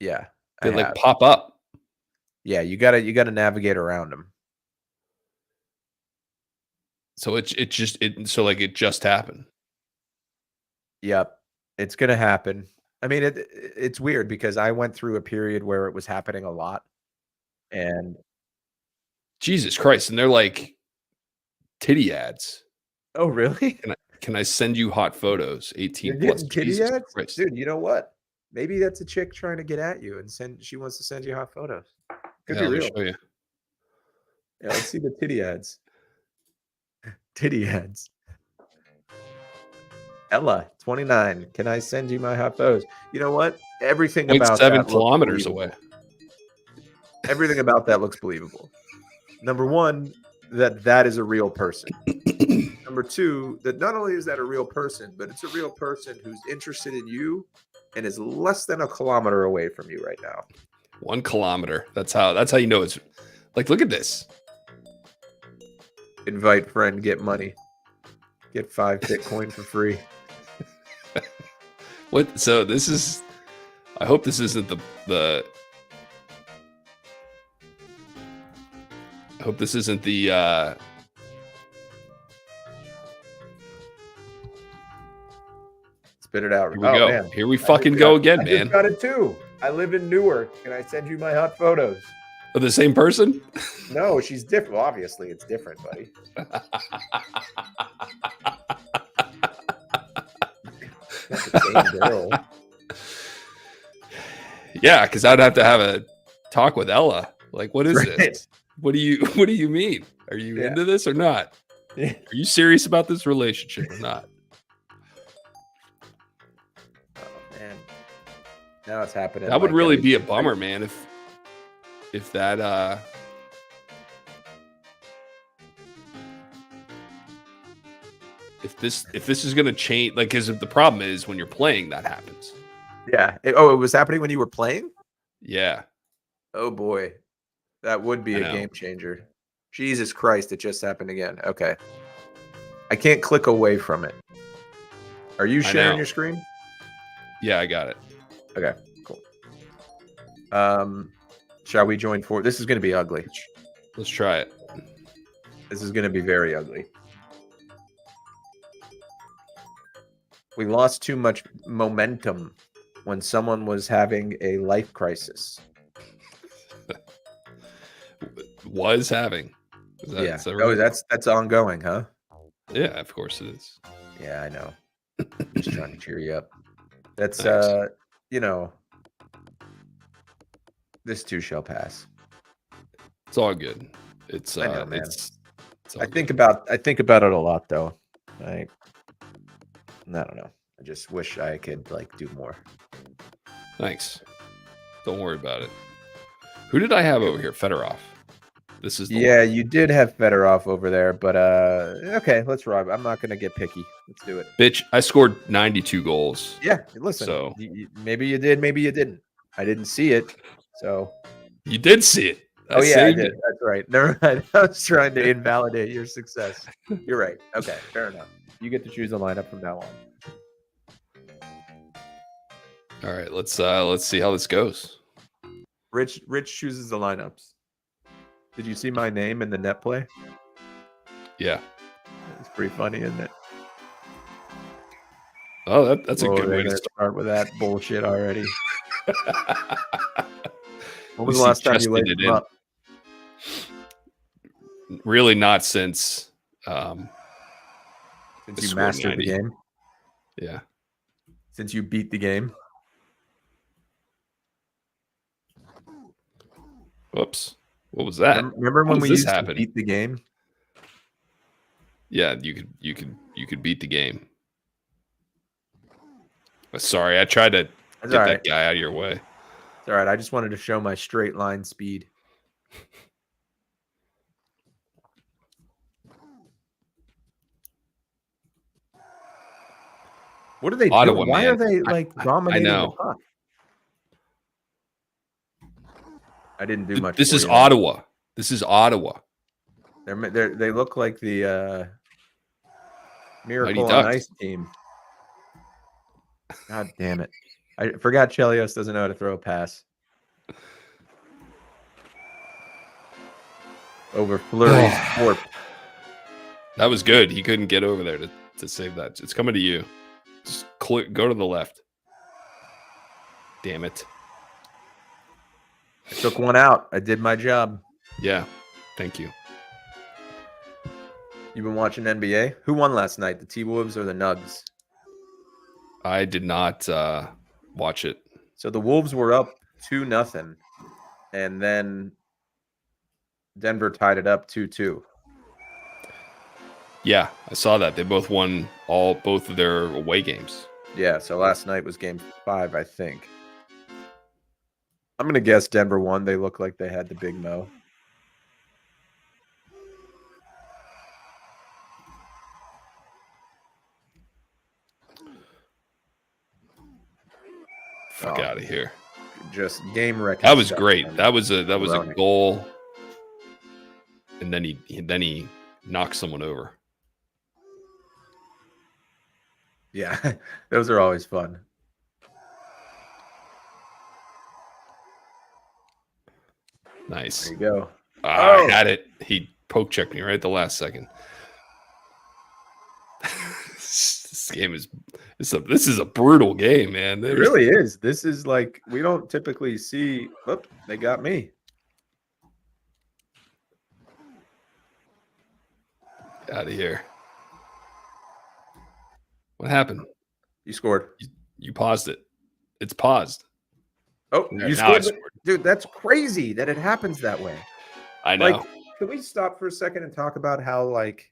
Yeah. I They like have. pop up. Yeah, you gotta navigate around them. So it just happened. Yep. It's gonna happen. I mean, it's weird because I went through a period where it was happening a lot. And Jesus Christ. And they're like titty ads. oh, really? Can I send you hot photos? You're 18 plus. getting kitty Jesus ads? Christ. Dude, you know what? Maybe that's a chick trying to get at you and she wants to send you hot photos. Could Yeah, be let me real. show you. Yeah, let's see the titty ads. Titty ads. Ella, 29. Can I send you my hot photos? You know what? Everything about 0.7 that looks kilometers believable. away. Everything about that looks believable. Number one, that is a real person. Number two, that not only is that a real person, but it's a real person who's interested in you and is less than a kilometer away from you right now. 1 kilometer. That's how you know it's like, look at this. Invite friend, get money. Get 5 Bitcoin for free. What? So this is, I hope this isn't I hope this isn't the Spit it out. here we go. Man. Here we fucking go again, I man. just got it too. I live in Newark. Can I send you my hot photos? Of the same person? No, she's different. Well, obviously, it's different, buddy. Not the same girl. Yeah, because I'd have to have a talk with Ella. Like, what is Right. this? What do you mean? Are you Yeah. into this or not? Yeah. Are you serious about this relationship or not? Oh man. Now it's happening. That would like really every be a 2 bummer, weeks. man, if that if this is gonna change, like, because the problem is when you're playing, that happens. Yeah. It was happening when you were playing? Yeah, Oh boy. That would be I a know. game changer. Jesus Christ, it just happened again. Okay. I can't click away from it. Are you I sharing know. your screen? Yeah, I got it. Okay, cool. Shall we join for? This is going to be ugly. Let's try it. This is going to be very ugly. We lost too much momentum when someone was having a life crisis. Was having. Is that, Yeah. is that Oh, right? that's ongoing, huh? Yeah, of course it is. Yeah, I know. I'm just trying to cheer you up. That's Thanks. you know, this too shall pass. It's all good. It's I know, man. it's all I think good. about it a lot though. I don't know. I just wish I could like do more. Thanks. Don't worry about it. Who did I have over here? Fedorov. This is the Yeah, line. you did have Fedorov over there, but okay, let's rob. I'm not gonna get picky. Let's do it. Bitch, I scored 92 goals. Yeah, listen. So Maybe you did, maybe you didn't. I didn't see it, so. you did see it. Oh yeah, I saved did. it. That's right. Never mind. I was trying to invalidate your success. You're right. Okay, fair enough. You get to choose a lineup from now on. All right, let's see how this goes. Rich chooses the lineups. Did you see my name in the net play? Yeah. It's pretty funny, isn't it? Oh, that's a Whoa, good they're way to gonna start. start with that bullshit already. When was least the he last time you chested laid it them in. up? Really not since Since I you scored mastered 90. the game? Yeah. Since you beat the game? Whoops. What was that? Remember How when does we this used happen? to beat the game? Yeah, you could beat the game. Sorry, I tried to That's get all that right. guy out of your way. It's all right. I just wanted to show my straight line speed. What are they Ottawa, doing? Why man. are they like dominating the know. puck? I didn't do much. This for is you. Ottawa. This is Ottawa. They look like the Miracle on Ducks. Ice team. God damn it! I forgot Chelios doesn't know how to throw a pass. Over Fleury's corpse. That was good. He couldn't get over there to save that. It's coming to you. Just go to the left. Damn it. I took one out. I did my job. Yeah. Thank you. You've been watching NBA? Who won last night? The T-Wolves or the Nugs? I did not watch it. So the Wolves were up 2-0, and then Denver tied it up 2-2. Yeah, I saw that. They both won both of their away games. Yeah, so last night was game 5, I think. I'm going to guess Denver won. They look like they had the big mo. Fuck out of here. Just game wrecking. That was great. That was a Running. goal. And then he knocked someone over. Yeah, those are always fun. Nice. There you go. I had it. He poke checked me right at the last second. This game is this is a brutal game, man. It really is. This is like we don't typically see. Whoop, they got me. Out of here. What happened? You scored. You paused it. It's paused. Oh, Yeah, you now I scored. Dude, that's crazy that it happens that way. I know. Like, can we stop for a second and talk about how like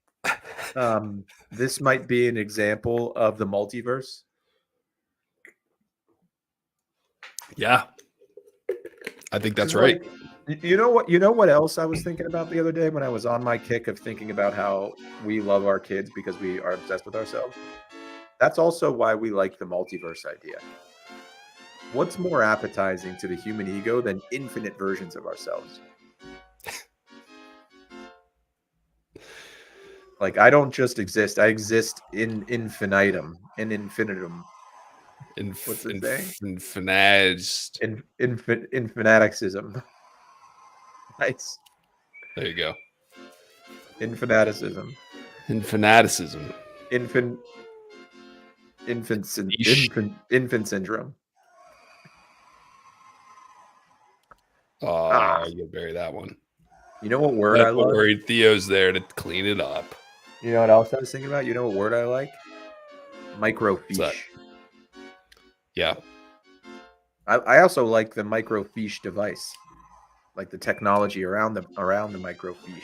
this might be an example of the multiverse? Yeah. I think that's right. Like, you know what else I was thinking about the other day when I was on my kick of thinking about how we love our kids because we are obsessed with ourselves? That's also why we like the multiverse idea. What's more appetizing to the human ego than infinite versions of ourselves? Like I don't just exist. I exist in infinitum, in infinitum. What's it saying? Infinized. Infanaticism. Nice. There you go. Infanaticism. Infanaticism. Infant syndrome. You bury that one. You know what word I Don't love? worry, Theo's there to clean it up. You know what else I was thinking about? You know what word I like? Microfiche. Yeah. I also like the microfiche device, like the technology around the microfiche.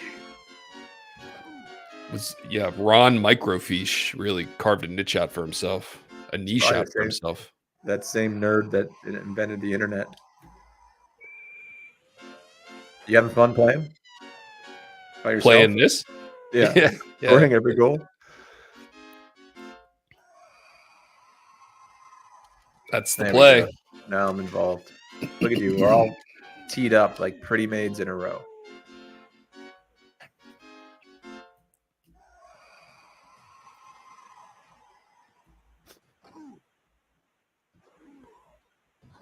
Ron Microfiche really carved a niche out for himself, a niche out for himself. That same nerd that invented the internet. You having fun playing? By yourself? Playing this? Yeah. Scoring every goal. That's the play. Now I'm involved. Look at you. We're all teed up like pretty maids in a row.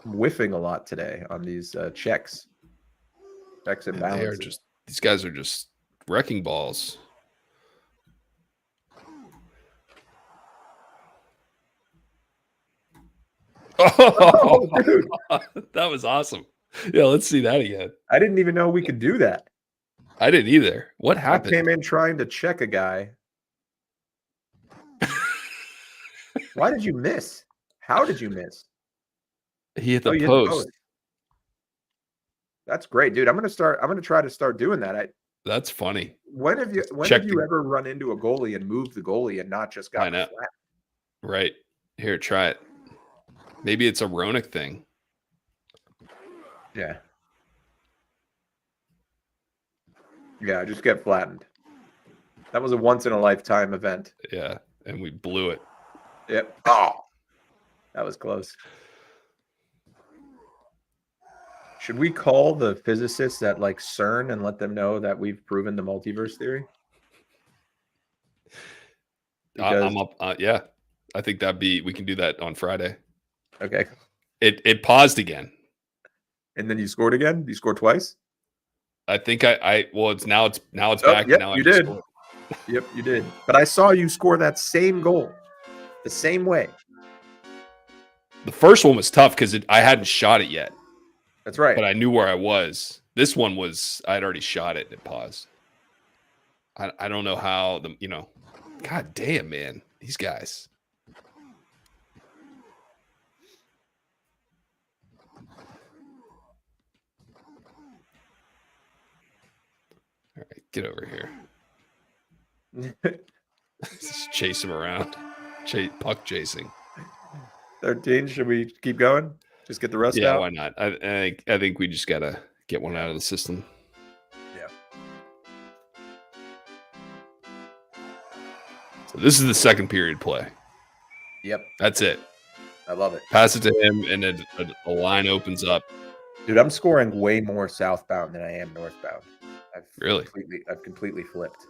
I'm whiffing a lot today on these checks. Checks and balances. These guys are just wrecking balls. Oh, dude. That was awesome. Yeah, let's see that again. I didn't even know we could do that. I didn't either. What happened? I came in trying to check a guy. Why did you miss? How did you miss? He hit the post. That's great, dude. I'm gonna try to start doing that. That's funny. When have you ever run into a goalie and moved the goalie and not just got flat? Right. Here, try it. Maybe it's a Roenick thing. Yeah. Yeah, just get flattened. That was a once in a lifetime event. Yeah, and we blew it. Yep. Oh, that was close. Should we call the physicists at like CERN and let them know that we've proven the multiverse theory? I'm up. Yeah, I think we can do that on Friday. Okay. It paused again. And then you scored again? You scored twice? I think it's back. Yep, now you did. Yep, you did. But I saw you score that same goal the same way. The first one was tough because I hadn't shot it yet. That's right. But I knew where I was. This one was, I'd already shot it and it paused. I don't know how God damn, man. These guys. All right, get over here. Just chase him around. Puck chasing. 13. Should we keep going? Just get the rust out? Yeah, why not? I think we just gotta get one out of the system. Yeah. So this is the second period play. Yep. That's it. I love it. Pass it to him, and a line opens up. Dude, I'm scoring way more southbound than I am northbound. I've completely flipped.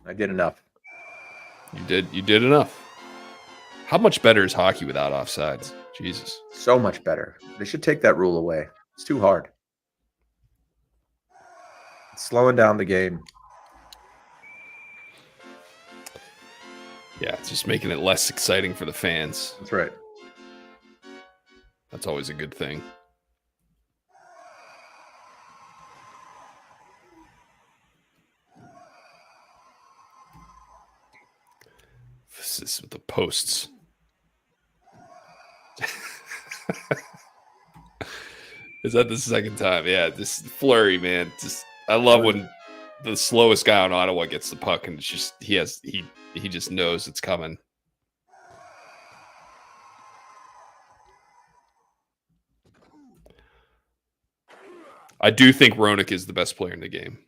I did enough. You did enough. How much better is hockey without offsides? Jesus. So much better. They should take that rule away. It's too hard. It's slowing down the game. Yeah, it's just making it less exciting for the fans. That's right. That's always a good thing. This is with the posts. Is that the second time? Yeah, this Fleury, man. I love when the slowest guy on Ottawa gets the puck and it's just he just knows it's coming. I do think Roenick is the best player in the game.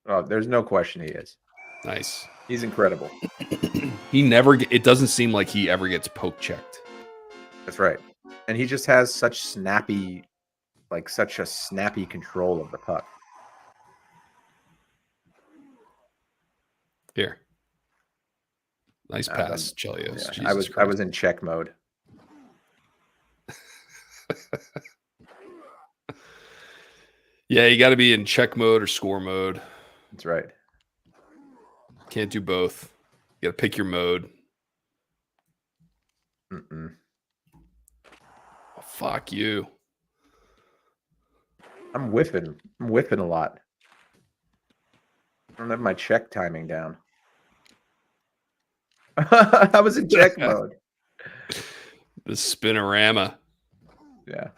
Oh, there's no question he is. Nice. He's incredible. It doesn't seem like he ever gets poke checked. That's right. And he just has such snappy like such a snappy control of the puck. Here. Nice pass, Chelios. Yeah, I was in check mode. Yeah, you got to be in check mode or score mode. That's right. Can't do both. You got to pick your mode. Oh, fuck you. I'm whiffing a lot. I don't have my check timing down. I was in check mode. The spinorama. Yeah.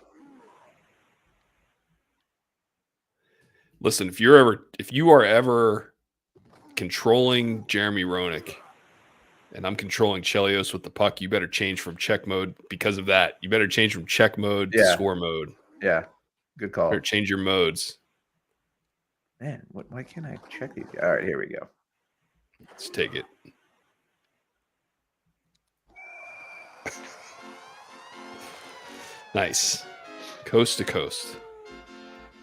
Listen, if you are ever controlling Jeremy Roenick and I'm controlling Chelios with the puck, you better change from check mode because of that. You better change from check mode to score mode. Yeah. Good call. Better change your modes. Man, why can't I check these? All right, here we go. Let's take it. Nice. Coast to coast.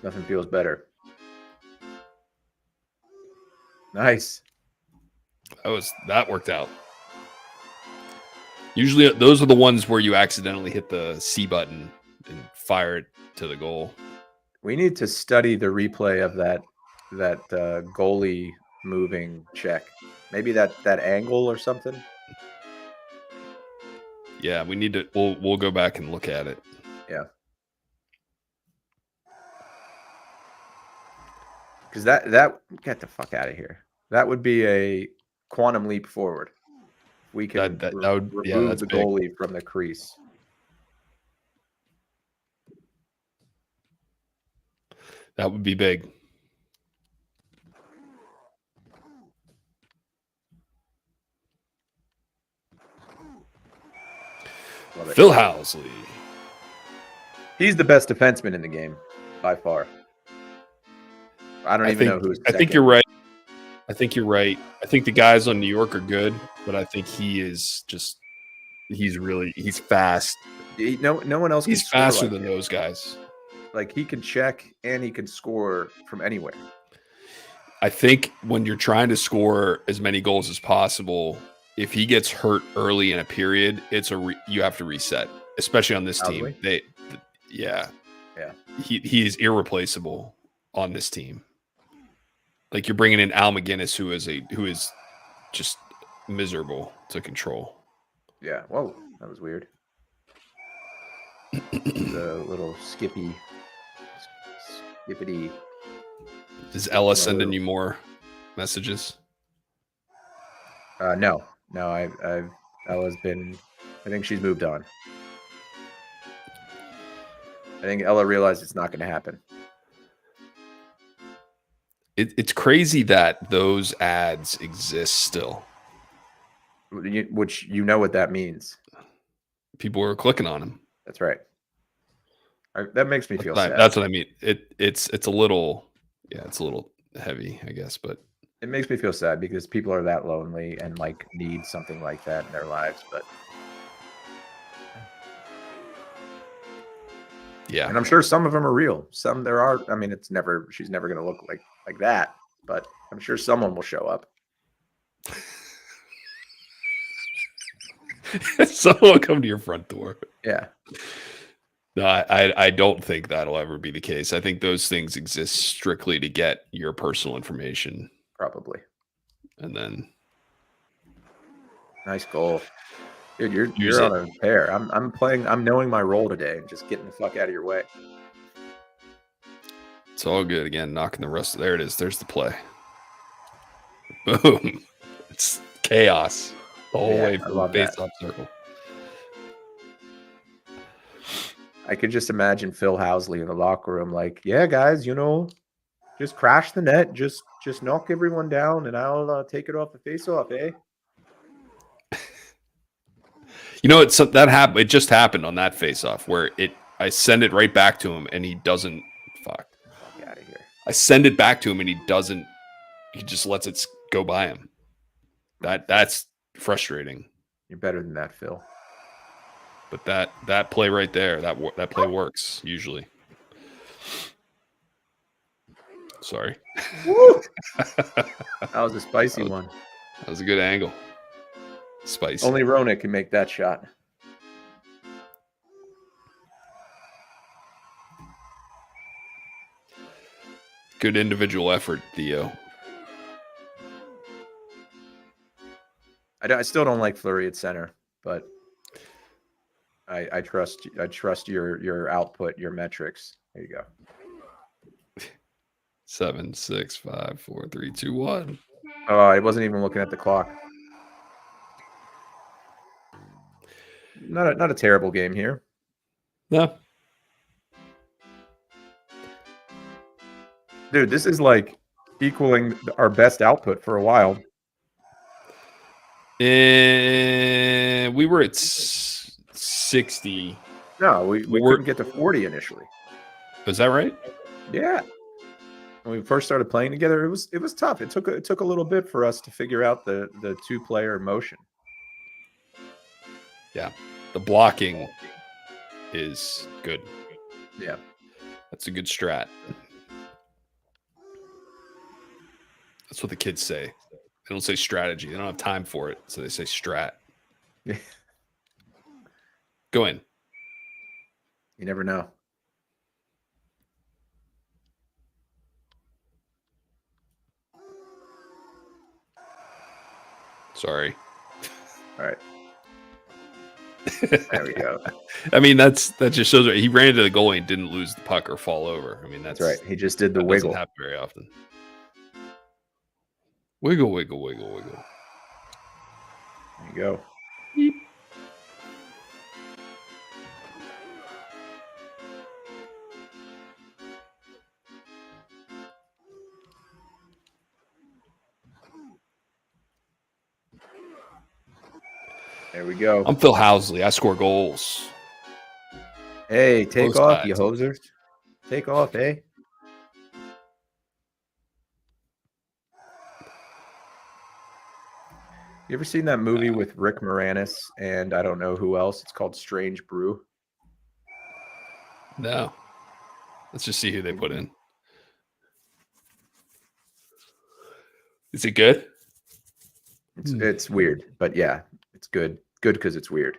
Nothing feels better. Nice. That worked out. Usually those are the ones where you accidentally hit the C button and fire it to the goal. We need to study the replay of that goalie moving check. Maybe that angle or something. Yeah, we need to. We'll go back and look at it. Yeah. Because that get the fuck out of here. That would be a quantum leap forward. We can remove the goalie from the crease. That would be big. Phil Housley. He's the best defenseman in the game by far. I don't even know who's second. I think you're right. I think you're right. I think the guys on New York are good, but I think he's fast. No one else. He's faster than those guys. Like he can check and he can score from anywhere. I think when you're trying to score as many goals as possible, if he gets hurt early in a period, you have to reset, especially on this team. He is irreplaceable on this team. Like you're bringing in Al McGinnis, who is just miserable to control. Yeah. Whoa, that was weird. The little skippity. Is Ella sending you more messages? No. Ella's been. I think she's moved on. I think Ella realized it's not going to happen. It's crazy that those ads exist still. Which you know what that means. People are clicking on them. That's right. That makes me feel sad. That's what I mean. It's a little, it's a little heavy, I guess, but it makes me feel sad because people are that lonely and like need something like that in their lives. But yeah, and I'm sure some of them are real. Some there are. I mean, she's never going to look like that. But I'm sure someone will show up. Someone will come to your front door. Yeah. No, I don't think that'll ever be the case. I think those things exist strictly to get your personal information. Probably. And then nice goal. Dude, you're on a tear. I'm knowing my role today and just getting the fuck out of your way. It's all good. Again, knocking the rest. There it is. There's the play. Boom. It's chaos the whole way from the face-off circle. I could just imagine Phil Housley in the locker room like, yeah, guys, just crash the net. Just knock everyone down and I'll take it off the face-off, eh? That happened. It just happened on that face-off where I send it right back to him and he doesn't. Fuck out of here. I send it back to him and he doesn't. He just lets it go by him. That's frustrating. You're better than that, Phil. But that play right there, that play works usually. Sorry. Woo! That was a spicy one. That was a good angle. Spicy. Only Rona can make that shot. Good individual effort, Theo. I still don't like Fleury at center, but I trust your output, your metrics. There you go. 7, 6, 5, 4, 3, 2, 1. Oh, I wasn't even looking at the clock. Not a terrible game here. No. Dude, this is like equaling our best output for a while. And we were at 60. No, we couldn't get to 40 initially. Is that right? Yeah. When we first started playing together, it was tough. It took a little bit for us to figure out the 2-player motion. Yeah. The blocking is good. Yeah. That's a good strat. That's what the kids say. They don't say strategy. They don't have time for it, so they say strat. Yeah. Go in. You never know. Sorry. All right. There we go. I mean, that just shows he ran into the goalie and didn't lose the puck or fall over. I mean, that's right. He just did the that wiggle. Doesn't happen very often. Wiggle, wiggle, wiggle, wiggle. There you go. Beep. There we go. I'm Phil Housley. I score goals. Hey, take Both off, sides. you hosers. Take off, eh? You ever seen that movie with Rick Moranis and I don't know who else? It's called Strange Brew. No. Let's just see who they put in. Is it good? It's weird, but yeah, it's good. Good because it's weird.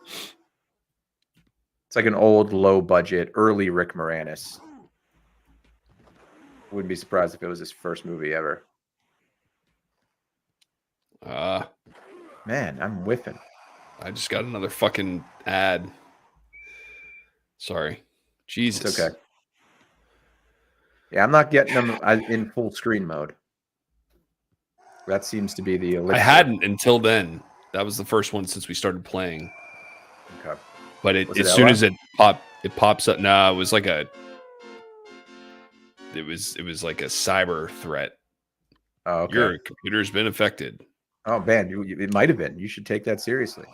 It's like an old, low budget, early Rick Moranis. Wouldn't be surprised if it was his first movie ever. Man, I'm whiffing. I just got another fucking ad. Sorry. Jesus. It's okay. Yeah, I'm not getting them in full screen mode. That seems to be the elixir. I hadn't until then. That was the first one since we started playing. Okay. But as soon as it pops up. No, it was like it was like a cyber threat. Oh, okay. Your computer's been affected. Oh man, it might have been. You should take that seriously.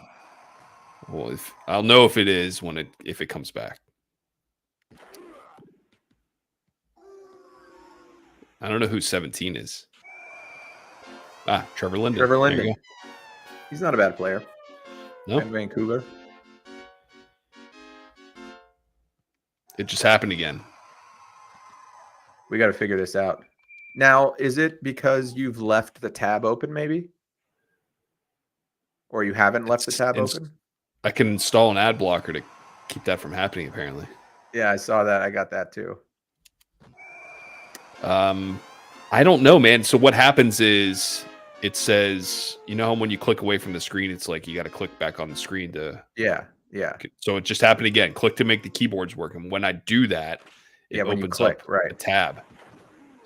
Well, I'll know if it is if it comes back. I don't know who 17 is. Trevor Linden. Trevor Linden. He's not a bad player. No. In Vancouver. It just happened again. We got to figure this out. Now, is it because you've left the tab open, maybe? Or you haven't left the tab open? I can install an ad blocker to keep that from happening, apparently. Yeah, I saw that. I got that too. I don't know, man. So what happens is it says, you know, when you click away from the screen, it's like you got to click back on the screen to. Yeah. So it just happened again. Click to make the keyboards work, and when I do that, it opens up a tab.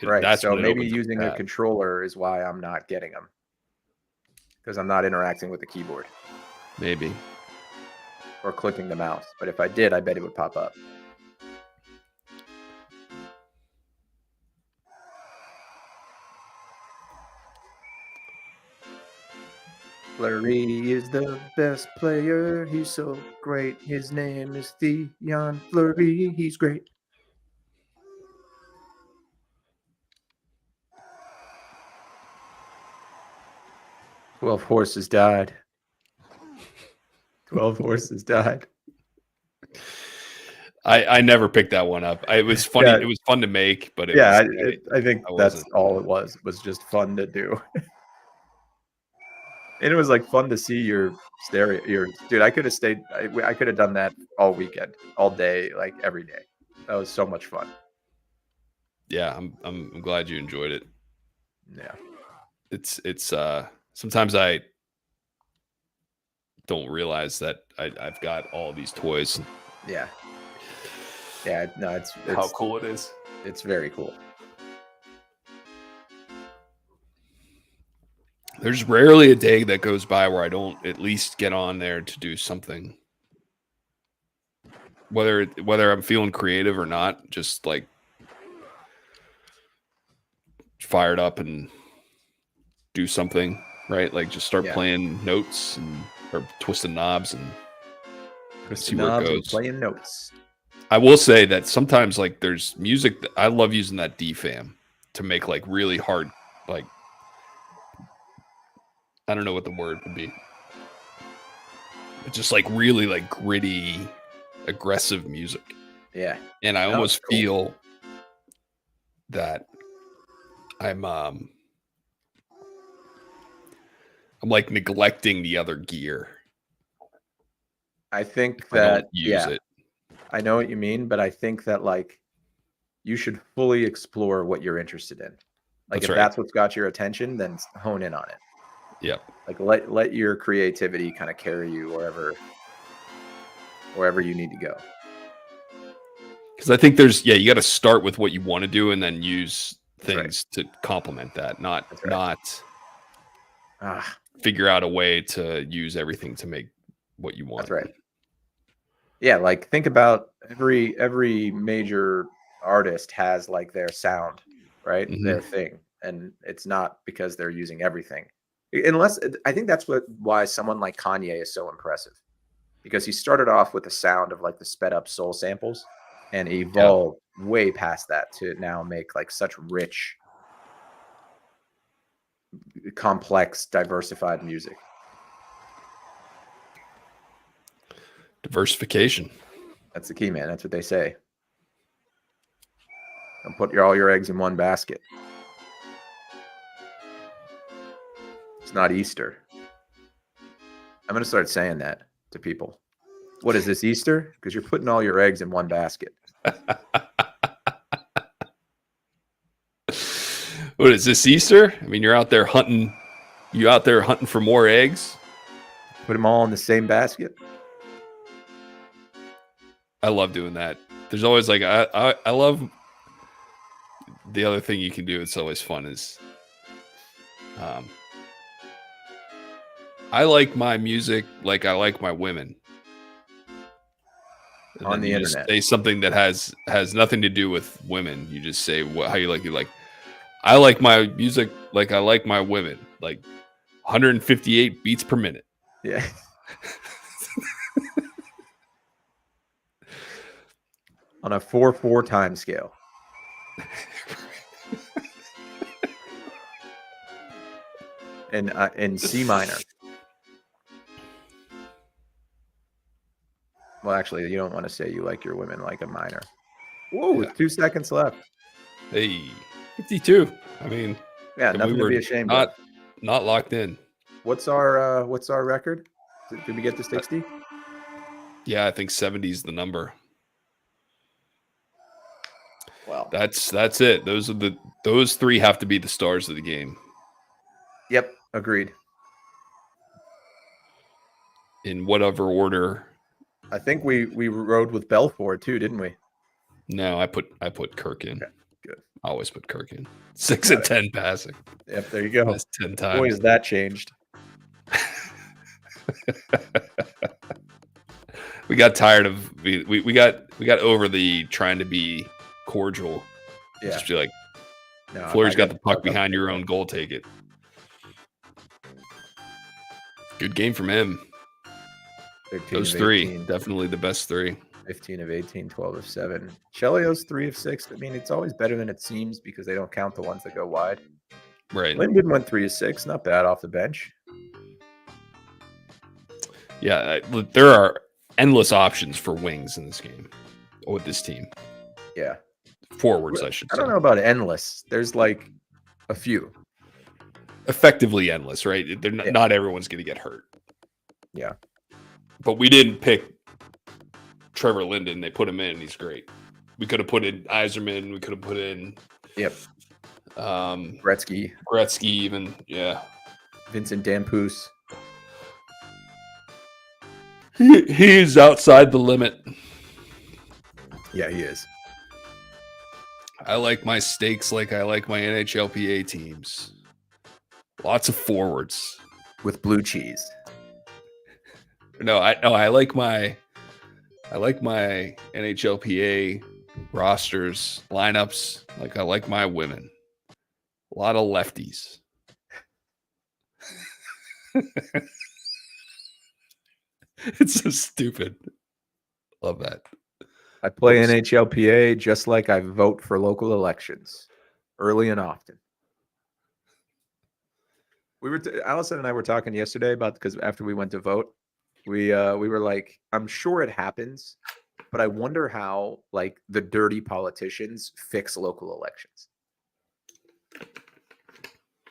Right. So maybe using a controller is why I'm not getting them, because I'm not interacting with the keyboard. Maybe. Or clicking the mouse. But if I did, I bet it would pop up. Fleury is the best player. He's so great. His name is Theon Fleury. He's great. "12 horses died. 12 horses died." I never picked that one up. It was funny. Yeah. It was fun to make, but I think I that's wasn't. all it was just fun to do. And it was like fun to see your stereo. Dude, I could have stayed. I could have done that all weekend, all day, like every day. That was so much fun. Yeah, I'm glad you enjoyed it. Yeah. It's sometimes I don't realize that I've got all these toys. Yeah. Yeah. No, it's How cool it is. It's very cool. There's rarely a day that goes by where I don't at least get on there to do something. Whether I'm feeling creative or not, just like fired up and do something, right? Like just start playing notes or twisting knobs and see where it goes. Playing notes. I will say that sometimes like there's music that I love using that DFAM to make like really hard, like I don't know what the word would be. But just like really like gritty, aggressive music. Yeah. And I almost feel that I'm like neglecting the other gear. I think that I don't use it. I know what you mean, but I think that like you should fully explore what you're interested in. Like that's what's got your attention, then hone in on it. Yep. Like let your creativity kind of carry you wherever you need to go. Because I think you got to start with what you want to do and then use things to complement that, not figure out a way to use everything to make what you want. That's right. Yeah, like think about every major artist has like their sound, right? Mm-hmm. Their thing, and it's not because they're using everything. Unless I think that's why someone like Kanye is so impressive, because he started off with the sound of like the sped up soul samples and evolved way past that to now make like such rich, complex, diversified music. Diversification. That's the key, man. That's what they say. Don't put all your eggs in one basket. It's not Easter. I'm going to start saying that to people. What is this, Easter? Because you're putting all your eggs in one basket. What is this, Easter? I mean, you're out there hunting. You out there hunting for more eggs? Put them all in the same basket. I love doing that. There's always like I love the other thing you can do. It's always fun is I like my music like I like my women. And on the internet. Say something that has nothing to do with women. You just say how you like. You like. I like my music like I like my women. Like 158 beats per minute. Yeah. On a 4/4 time scale. And in C minor. Well, actually, you don't want to say you like your women like a minor. Whoa, with 2 seconds left. Hey, 52. I mean, yeah, nothing to be ashamed of. Not locked in. What's our record? Did we get to 60? Yeah, I think 70 is the number. Well, that's it. Those three have to be the stars of the game. Yep, agreed. In whatever order. I think we rode with Belfort too, didn't we? No, I put Kirk in. Okay, good. I always put Kirk in. 6 and 10 passing. Yep, there you go. That's 10 times. Boy, has that changed. We got tired of we got over the trying to be cordial. Yeah. Just be like, no, Fleury's got the puck behind your own goal. Take it. Good game from him. Those three, 18, definitely the best three. 15 of 18, 12 of 7. Chelio's 3 of 6. I mean, it's always better than it seems because they don't count the ones that go wide. Right. Linden went 3 of 6. Not bad off the bench. Yeah, there are endless options for wings in this game. with this team. Yeah. Forwards, I should I say. don't know about endless. There's like a few. Effectively endless, right? They're not, Yeah. not everyone's going to get hurt. Yeah. But we didn't pick Trevor Linden. They put him in. He's great. We could have put in Iserman. We could have put in Yep. Gretzky even. Yeah. Vincent Damphousse. He is outside the limit. Yeah, he is. I like my stakes like I like my NHLPA teams. Lots of forwards with blue cheese. No, I like my NHLPA rosters lineups. Like I like my women. A lot of lefties. It's so stupid. Love that. I play NHLPA just like I vote for local elections, early and often. Allison and I were talking yesterday about, because after we went to vote, we were like, I'm sure it happens, but I wonder how like the dirty politicians fix local elections.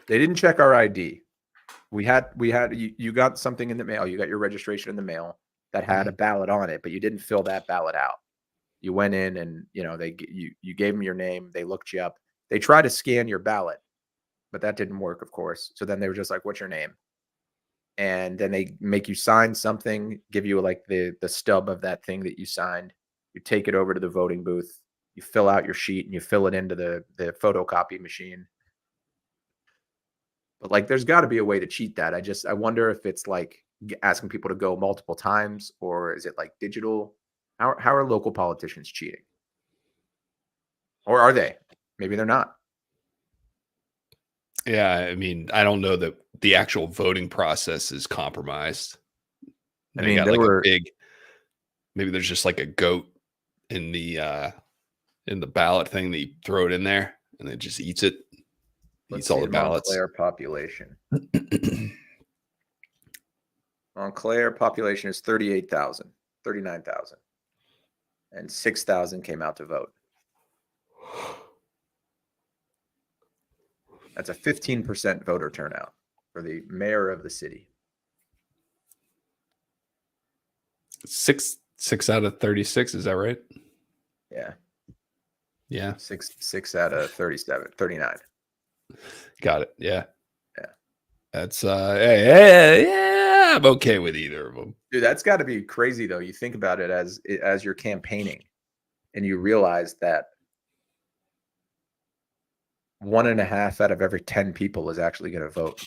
They didn't check our ID. You got something in the mail. You got your registration in the mail that had a ballot on it, but you didn't fill that ballot out. You went in and, you gave them your name. They looked you up. They tried to scan your ballot, but that didn't work, of course. So then they were just like, what's your name? And then they make you sign something, give you like the stub of that thing that you signed. You take it over to the voting booth. You fill out your sheet and you fill it into the photocopy machine. But like, there's got to be a way to cheat that. I wonder if it's like asking people to go multiple times, or is it like digital? How are local politicians cheating? Or are they? Maybe they're not. Yeah, I mean, I don't know that the actual voting process is compromised. I mean, maybe there's just like a goat in the ballot thing that you throw it in there and it just eats it. Eats all the ballots. Montclair population. Montclair population is 38,000, 39,000. And 6,000 came out to vote. That's a 15% voter turnout for the mayor of the city. 6 out of 36, is that right? Yeah. Yeah. 6 out of 39. Got it. Yeah. Yeah. That's yeah, I'm okay with either of them. Dude, that's got to be crazy though. You think about it as you're campaigning and you realize that 1.5 out of every 10 people is actually going to vote.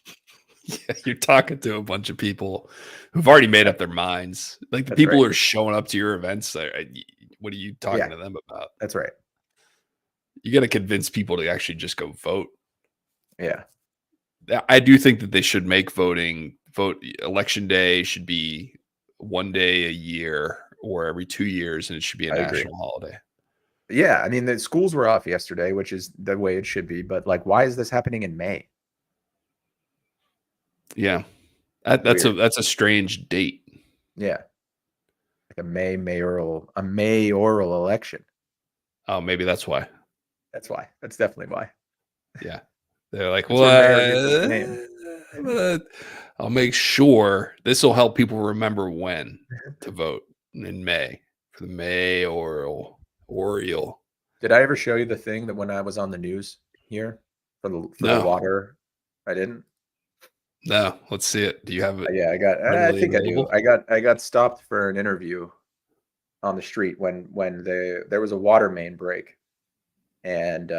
Yeah, you're talking to a bunch of people who've already made up their minds. Like the people who are showing up to your events. What are you talking to them about? That's right. You got to convince people to actually just go vote. Yeah. I do think that they should make election day should be one day a year or every 2 years, and it should be a national holiday. Yeah, I mean, the schools were off yesterday, which is the way it should be. But like, why is this happening in May? Yeah, that's a strange date. Yeah, like a mayoral election. Oh, maybe that's why. That's why. That's definitely why. Yeah, they're like, well, I'll make sure this will help people remember when to vote in May for the mayoral. Did I ever show you the thing that when I was on the news here for the water? I didn't. No, let's see it. Do you have it? Yeah, I think available? I do. I got stopped for an interview on the street when there was a water main break, and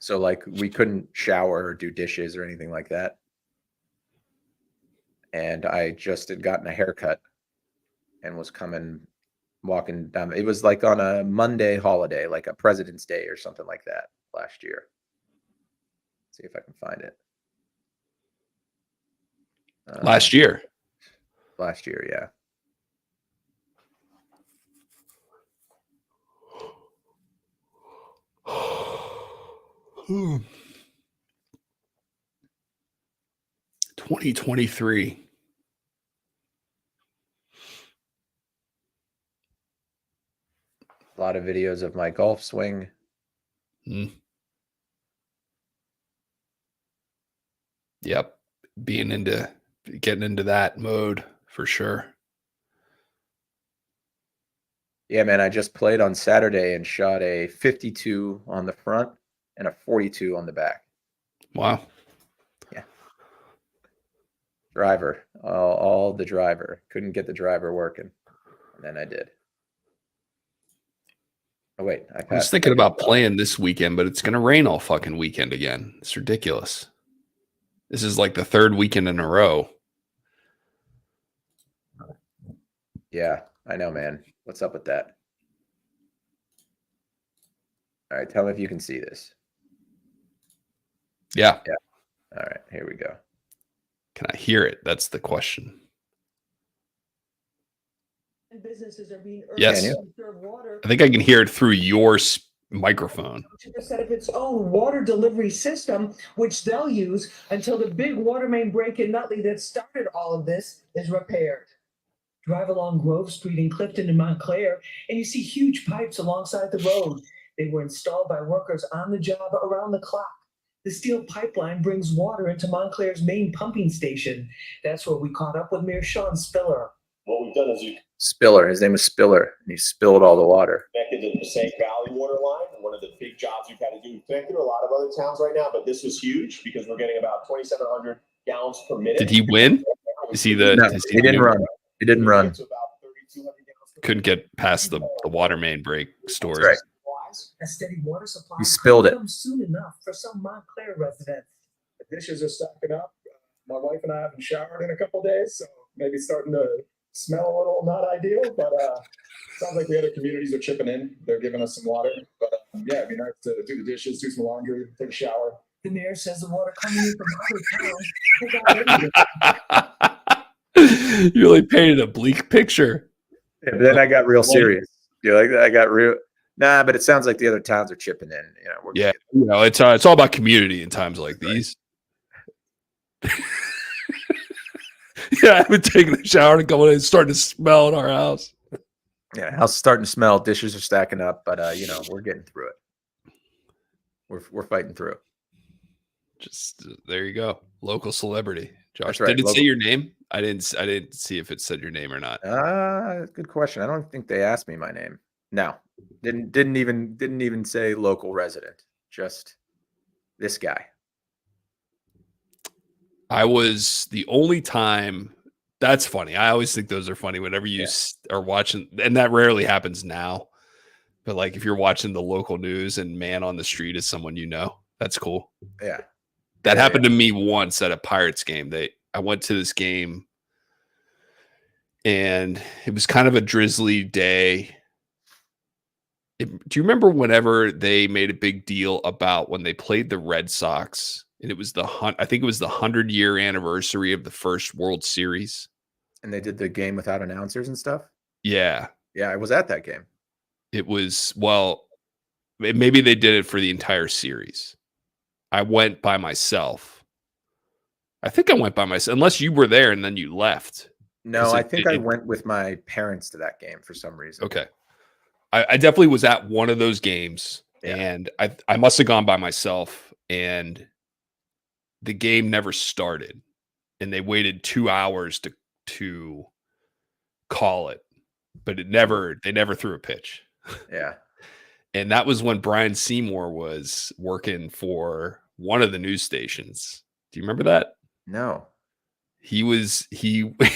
so like we couldn't shower or do dishes or anything like that. And I just had gotten a haircut and was walking down. It was like on a Monday holiday, like a President's Day or something like that last year. Let's see if I can find it. Last year, yeah. Hmm. 2023. A lot of videos of my golf swing. Yep. Getting into that mode for sure. Yeah, man, I just played on Saturday and shot a 52 on the front and a 42 on the back. Wow. Yeah. Driver, all the driver. Couldn't get the driver working. And then I did. Oh, wait. I was thinking about playing this weekend, but it's going to rain all fucking weekend again. It's ridiculous. This is like the third weekend in a row. Yeah, I know, man. What's up with that? All right, tell me if you can see this. Yeah. Yeah. All right, here we go. Can I hear it? That's the question. Businesses are being yes. to serve water. I think I can hear it through your microphone. To set up its own water delivery system, which they'll use until the big water main break in Nutley that started all of this is repaired. Drive along Grove Street in Clifton and Montclair, and you see huge pipes alongside the road. They were installed by workers on the job around the clock. The steel pipeline brings water into Montclair's main pumping station. That's where we caught up with Mayor Sean Spiller. What we've done is Spiller. His name was Spiller, and he spilled all the water. connected to the Passaic Valley water line. One of the big jobs we've had to do. We've connected to a lot of other towns right now, but this was huge because we're getting about 2,700 gallons per minute. Did he win? Is he the? No, he didn't run. He didn't run. Couldn't get past the water main break stories. Right. A steady water supply He spilled it. comes soon enough for some Montclair residents. The dishes are stacking up. My wife and I haven't showered in a couple days, so maybe starting to smell a little not ideal, but sounds like the other communities are chipping in. They're giving us some water, but yeah, it'd be nice to do the dishes, do some laundry, take a shower. The mayor says the water coming in from other towns. You really painted a bleak picture. Yeah, but then I got real serious. You like that? I got real. Nah, but it sounds like the other towns are chipping in. You know, we're Yeah, you know, it's all about community in times like these. Yeah, I've been taking a shower and going in and starting to smell in our house. Yeah, house is starting to smell. Dishes are stacking up, but you know, we're getting through it. We're fighting through it. Just there you go. Local celebrity. Josh. That's right, Did it say local. your name? I didn't see if it said your name or not. Good question. I don't think they asked me my name. No. Didn't even say local resident. Just this guy. I was the only time. That's funny. I always think those are funny whenever you are watching, and that rarely happens now. But like if you're watching the local news and man on the street is someone you know, that's cool. Yeah. That Yeah, happened to me once at a Pirates game. I went to this game and it was kind of a drizzly day. Do you remember whenever they made a big deal about when they played the Red Sox and it was I think it was the 100-year anniversary of the first World Series? And they did the game without announcers and stuff. Yeah. Yeah, I was at that game. It was, well, maybe they did it for the entire series. I went by myself. I think I went by myself, unless you were there and then you left. No, I think I went with my parents to that game for some reason. Okay. I definitely was at one of those games, and I must have gone by myself, and the game never started, and they waited 2 hours to call it, but they never threw a pitch. Yeah. And that was when Brian Seymour was working for one of the news stations. Do you remember that? No. He was he was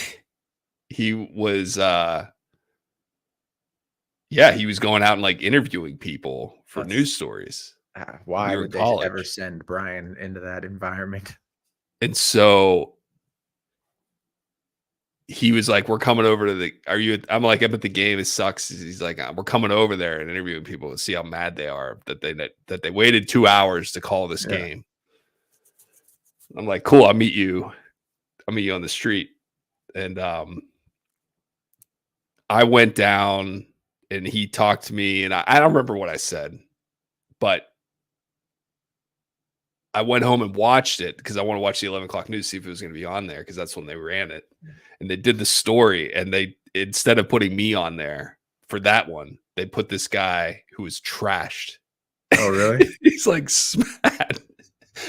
going out and like interviewing people for news stories. Why We were would in they college. ever send Brian into that environment? And so he was like, "We're coming over to I'm like, I'm at the game. It sucks." He's like, "We're coming over there and interviewing people to see how mad they are that they waited 2 hours to call this game." I'm like, "Cool, I'll meet you on the street." And I went down and he talked to me, and I don't remember what I said, but I went home and watched it because I want to watch the 11 o'clock news, see if it was going to be on there, because that's when they ran it. And they did the story, and they, instead of putting me on there for that one, they put this guy who was trashed. Oh, really? He's like Smat.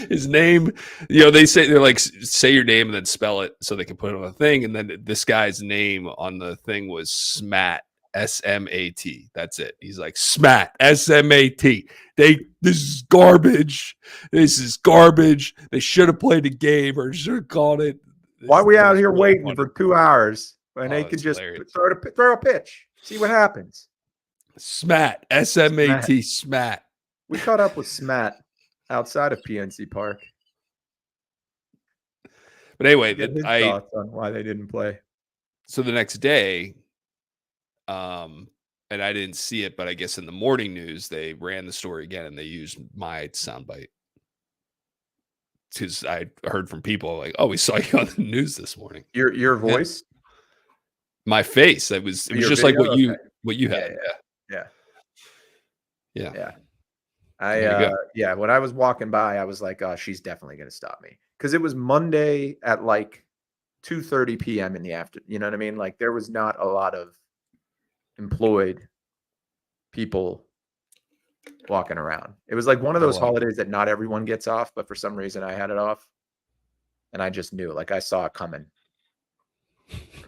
His name, they're like, say your name and then spell it so they can put it on a thing. And then this guy's name on the thing was Smat, S-M-A-T. That's it. He's like, Smat, S-M-A-T. This is garbage. This is garbage. They should have played a game or should have called it. Why are we out here waiting for 2 hours when they could it's just hilarious. throw a pitch, see what happens? Smat, S-M-A-T, Smat. We caught up with Smat outside of PNC Park. But anyway, Get his thoughts on why they didn't play. so the next day, and I didn't see it, but I guess in the morning news they ran the story again and they used my soundbite because I heard from people like, "Oh, we saw you on the news this morning." Your voice, My face. It was Your just like video? what you Yeah, had. yeah. There you go. When I was walking by, I was like, "Oh, she's definitely going to stop me," because it was Monday at like 2:30 p.m. in the afternoon. You know what I mean? Like there was not a lot of employed people walking around. It was like one of those holidays that not everyone gets off, but for some reason I had it off, and I just knew, like I saw it coming.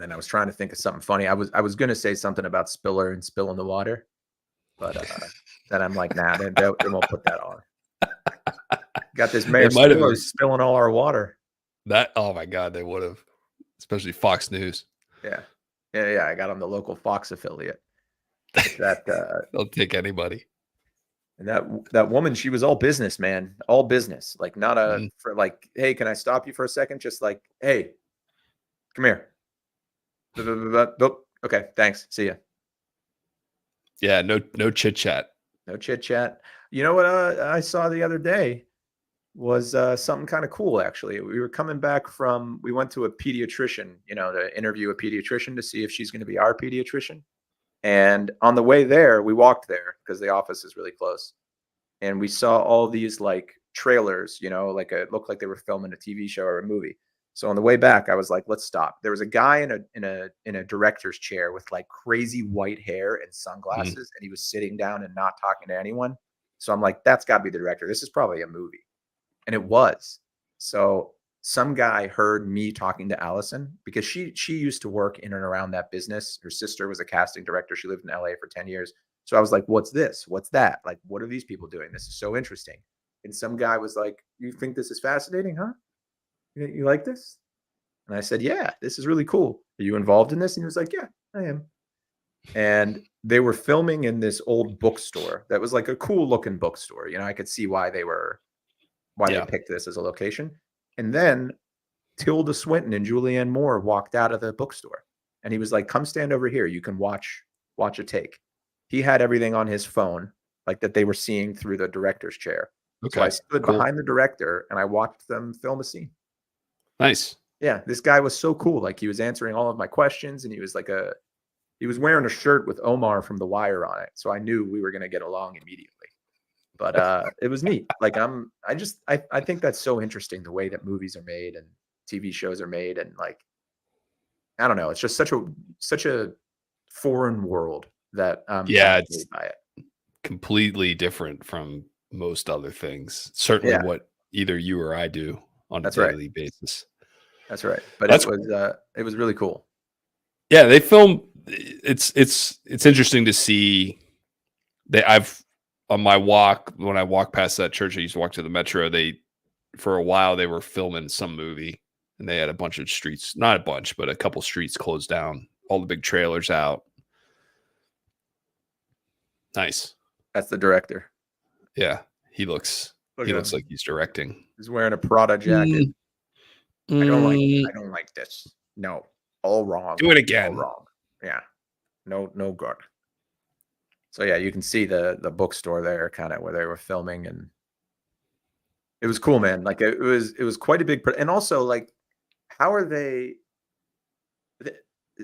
And I was trying to think of something funny. I was going to say something about Spiller and spilling the water, but then I'm like, nah, they won't put that on. Got this Mayor Spiller spilling all our water. Oh my God, they would have, especially Fox News. Yeah. I got on the local Fox affiliate. They'll take anybody. And that woman, she was all business, man, all business. Like not for like, hey, can I stop you for a second? Just like, hey, come here. Okay, thanks. See ya. Yeah, no chit chat. No chit chat. You know what I saw the other day was something kind of cool, actually. We were coming back we went to a pediatrician, to interview a pediatrician to see if she's going to be our pediatrician. And on the way there, we walked there because the office is really close. And we saw all these like trailers, like it looked like they were filming a TV show or a movie. So on the way back, I was like, let's stop. There was a guy in a director's chair with like crazy white hair and sunglasses, and he was sitting down and not talking to anyone. So I'm like, that's got to be the director. This is probably a movie. And it was. So some guy heard me talking to Allison because she used to work in and around that business. Her sister was a casting director. She lived in LA for 10 years. So I was like, what's this? What's that? Like, what are these people doing? This is so interesting. And some guy was like, you think this is fascinating, huh? You like this? And I said, yeah, this is really cool. Are you involved in this? And he was like, yeah, I am. And they were filming in this old bookstore that was like a cool looking bookstore. I could see why they picked this as a location. And then Tilda Swinton and Julianne Moore walked out of the bookstore. And he was like, come stand over here. You can watch a take. He had everything on his phone, like that they were seeing through the director's chair. Okay. So I stood behind the director and I watched them film a scene. Nice. Yeah, this guy was so cool. Like he was answering all of my questions, and he was wearing a shirt with Omar from The Wire on it. So I knew we were going to get along immediately. But it was neat. Like I think that's so interesting, the way that movies are made and TV shows are made, and like I don't know, it's just such a foreign world that it's by it. Completely different from most other things. Certainly what either you or I do on a daily basis. That's right. But it was really cool. Yeah, they film. It's interesting to see. On my walk, when I walk past that church, I used to walk to the Metro. For a while they were filming some movie, and they had a bunch of streets, not a bunch, but a couple streets closed down. All the big trailers out. Nice. That's the director. Yeah, he looks like he's directing. He's wearing a Prada jacket. I don't like this. No, all wrong. Do it again. All wrong. Yeah. No good. So yeah, you can see the bookstore there, kind of where they were filming, and it was cool, man. Like it was quite a big, and also like, how are they?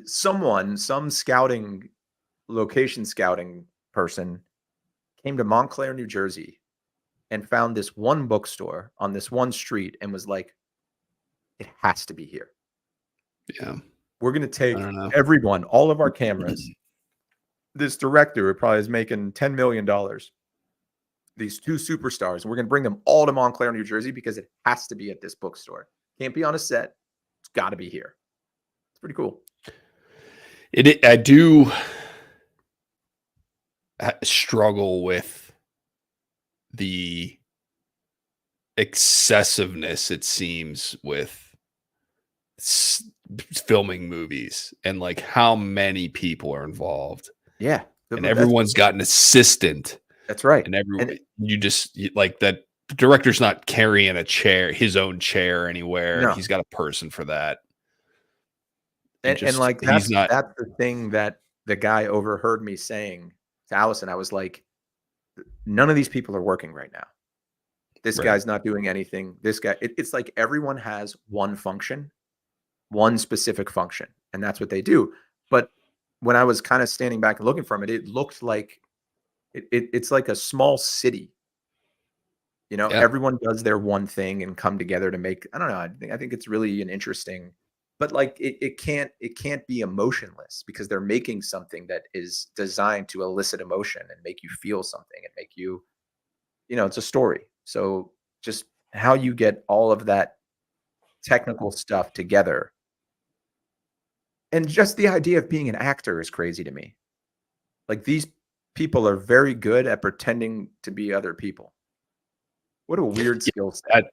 Some location scouting person came to Montclair, New Jersey, and found this one bookstore on this one street, and was like, it has to be here. Yeah. We're going to take everyone, all of our cameras, this director who probably is making $10 million. These two superstars, and we're going to bring them all to Montclair, New Jersey, because it has to be at this bookstore. Can't be on a set. It's got to be here. It's pretty cool. I do struggle with the excessiveness, it seems, with filming movies and like how many people are involved. Yeah. And everyone's got an assistant. That's right. And like that the director's not carrying his own chair anywhere. No. He's got a person for that. And like that's the thing that the guy overheard me saying to Allison. I was like, none of these people are working right now. This guy's not doing anything. This guy, it's like everyone has one function, one specific function, and that's what they do. But when I was kind of standing back and looking from it, it looked like it's like a small city. You know, everyone does their one thing and come together to make, I don't know. I think it's really an interesting, but like it can't be emotionless because they're making something that is designed to elicit emotion and make you feel something and make you, it's a story. So just how you get all of that technical stuff together. And just the idea of being an actor is crazy to me. Like these people are very good at pretending to be other people. What a weird skill set.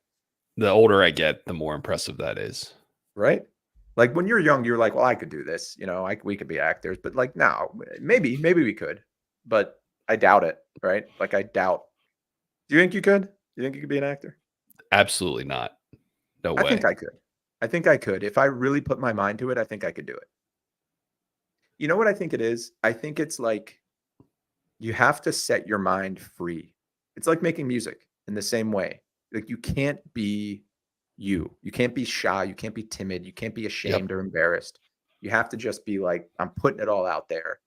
The older I get, the more impressive that is. Right? Like when you're young, you're like, well, I could do this. We could be actors. But like now, maybe we could. But I doubt it, right? Like I doubt. Do you think you could? Do you think you could be an actor? Absolutely not. No way. I think I could. If I really put my mind to it, I think I could do it. You know what I think it is? I think it's like you have to set your mind free. It's like making music in the same way. Like you can't be you. You can't be shy. You can't be timid. You can't be ashamed or embarrassed. You have to just be like, I'm putting it all out there.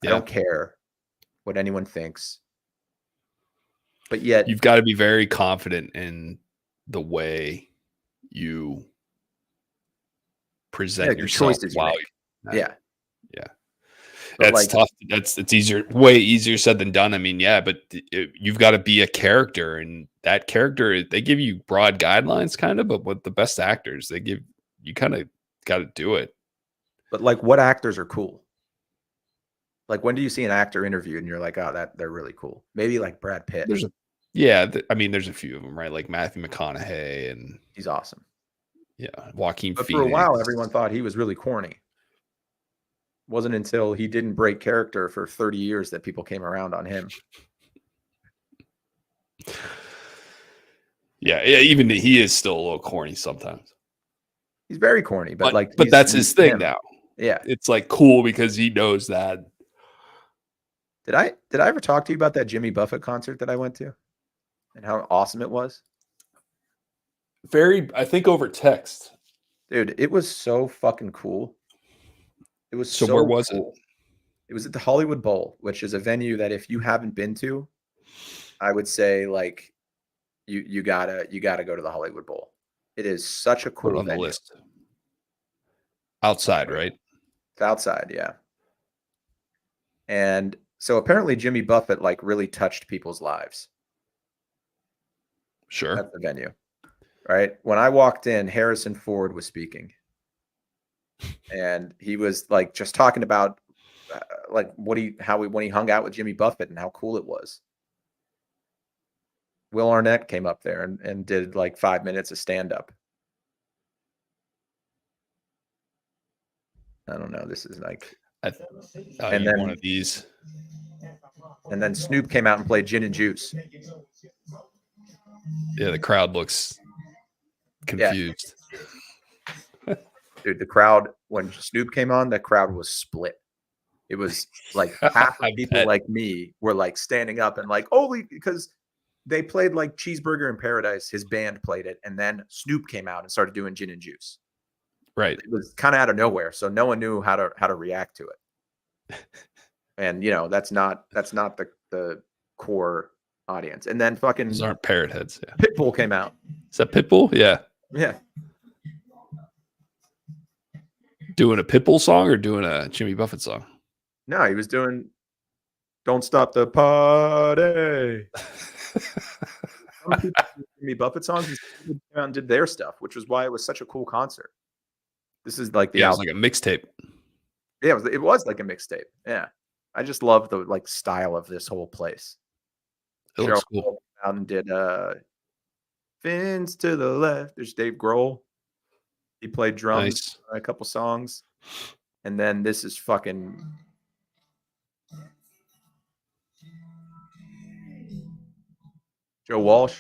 I don't care what anyone thinks. But yet you've got to be very confident in the way you present yourself. Yeah. That's tough. It's way easier said than done. I mean, but you've got to be a character, and that character, they give you broad guidelines kind of, but with the best actors, you kind of got to do it. But like what actors are cool? Like when do you see an actor interviewed and you're like, oh, they're really cool? Maybe like Brad Pitt. There's a few of them, right? Like Matthew McConaughey, and he's awesome. Yeah, Joaquin Phoenix. For a while, everyone thought he was really corny. It wasn't until he didn't break character for 30 years that people came around on him. Yeah, even he is still a little corny sometimes. He's very corny, but that's his thing now. Yeah, it's like cool because he knows that. Did I ever talk to you about that Jimmy Buffett concert that I went to and how awesome it was? I think over text. Dude, it was so fucking cool. It was so where was cool. It was at the Hollywood Bowl, which is a venue that if you haven't been to, I would say like you gotta go to the Hollywood Bowl. It is such a cool Put it on venue. The list. Outside, right? It's outside, yeah. And so apparently Jimmy Buffett like really touched people's lives. Sure. At the venue. Right? When I walked in, Harrison Ford was speaking. And he was like just talking about like when he hung out with Jimmy Buffett and how cool it was. Will Arnett came up there and did like 5 minutes of stand-up. I don't know. This is like and then one of these. And then Snoop came out and played Gin and Juice. Yeah, the crowd looks confused. Yeah. Dude, the crowd, when Snoop came on, the crowd was split. It was like half of people like me were like standing up and like, because they played like Cheeseburger in Paradise. His band played it. And then Snoop came out and started doing Gin and Juice. Right. It was kind of out of nowhere. So no one knew how to react to it. And that's not the core audience. And then fucking those aren't parrot heads. Yeah. Pitbull came out. Is that Pitbull? Yeah. Yeah. Doing a Pitbull song or doing a Jimmy Buffett song? No, he was doing "Don't Stop the Party." Some people do Jimmy Buffett songs, and some people came out and did their stuff, which was why it was such a cool concert. This is like the Yeah, it was album. like a mixtape. Yeah, it was like a mixtape. Yeah. I just love the like style of this whole place. It looks cool. Came out and did Fins to the Left. There's Dave Grohl. He played drums Nice. on a couple songs. And then this is fucking Joe Walsh.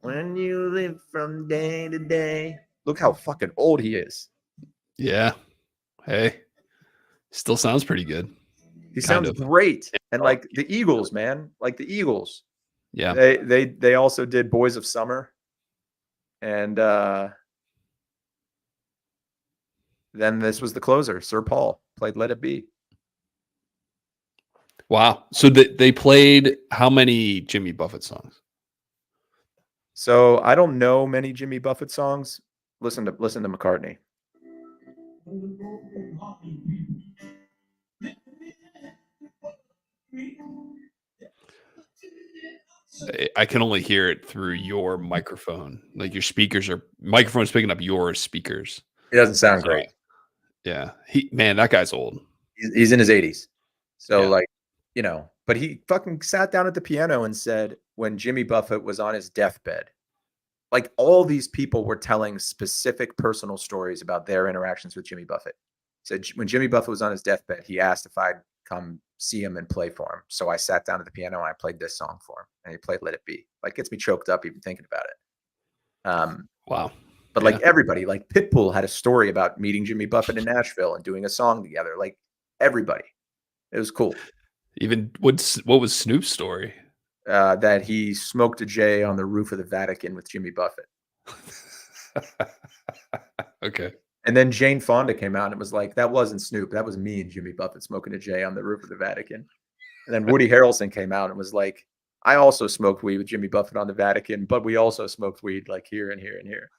When you live from day to day. Look how fucking old he is. Yeah. Hey, still sounds pretty good. He sounds of. great. And like the Eagles, man. Like the Eagles. Yeah. They also did Boys of Summer. And then this was the closer. Sir Paul played Let It Be. Wow. So they played how many Jimmy Buffett songs? So I don't know many Jimmy Buffett songs. Listen to McCartney. I can only hear it through your microphone. Like your microphone's picking up your speakers. It doesn't sound great. Yeah. That guy's old. He's in his 80s. So Yeah. like, you know, but he fucking sat down at the piano and said when Jimmy Buffett was on his deathbed, like all these people were telling specific personal stories about their interactions with Jimmy Buffett. He said when Jimmy Buffett was on his deathbed, he asked if I'd come see him and play for him. So I sat down at the piano and I played this song for him, and he played Let It Be. Like gets me choked up even thinking about it. Wow. But like everybody, like Pitbull had a story about meeting Jimmy Buffett in Nashville and doing a song together. Like everybody, it was cool. Even what was Snoop's story? That he smoked a J on the roof of the Vatican with Jimmy Buffett. Okay. And then Jane Fonda came out and it was like, that wasn't Snoop. That was me and Jimmy Buffett smoking a J on the roof of the Vatican. And then Woody Harrelson came out and was like, I also smoked weed with Jimmy Buffett on the Vatican, but we also smoked weed like here and here and here.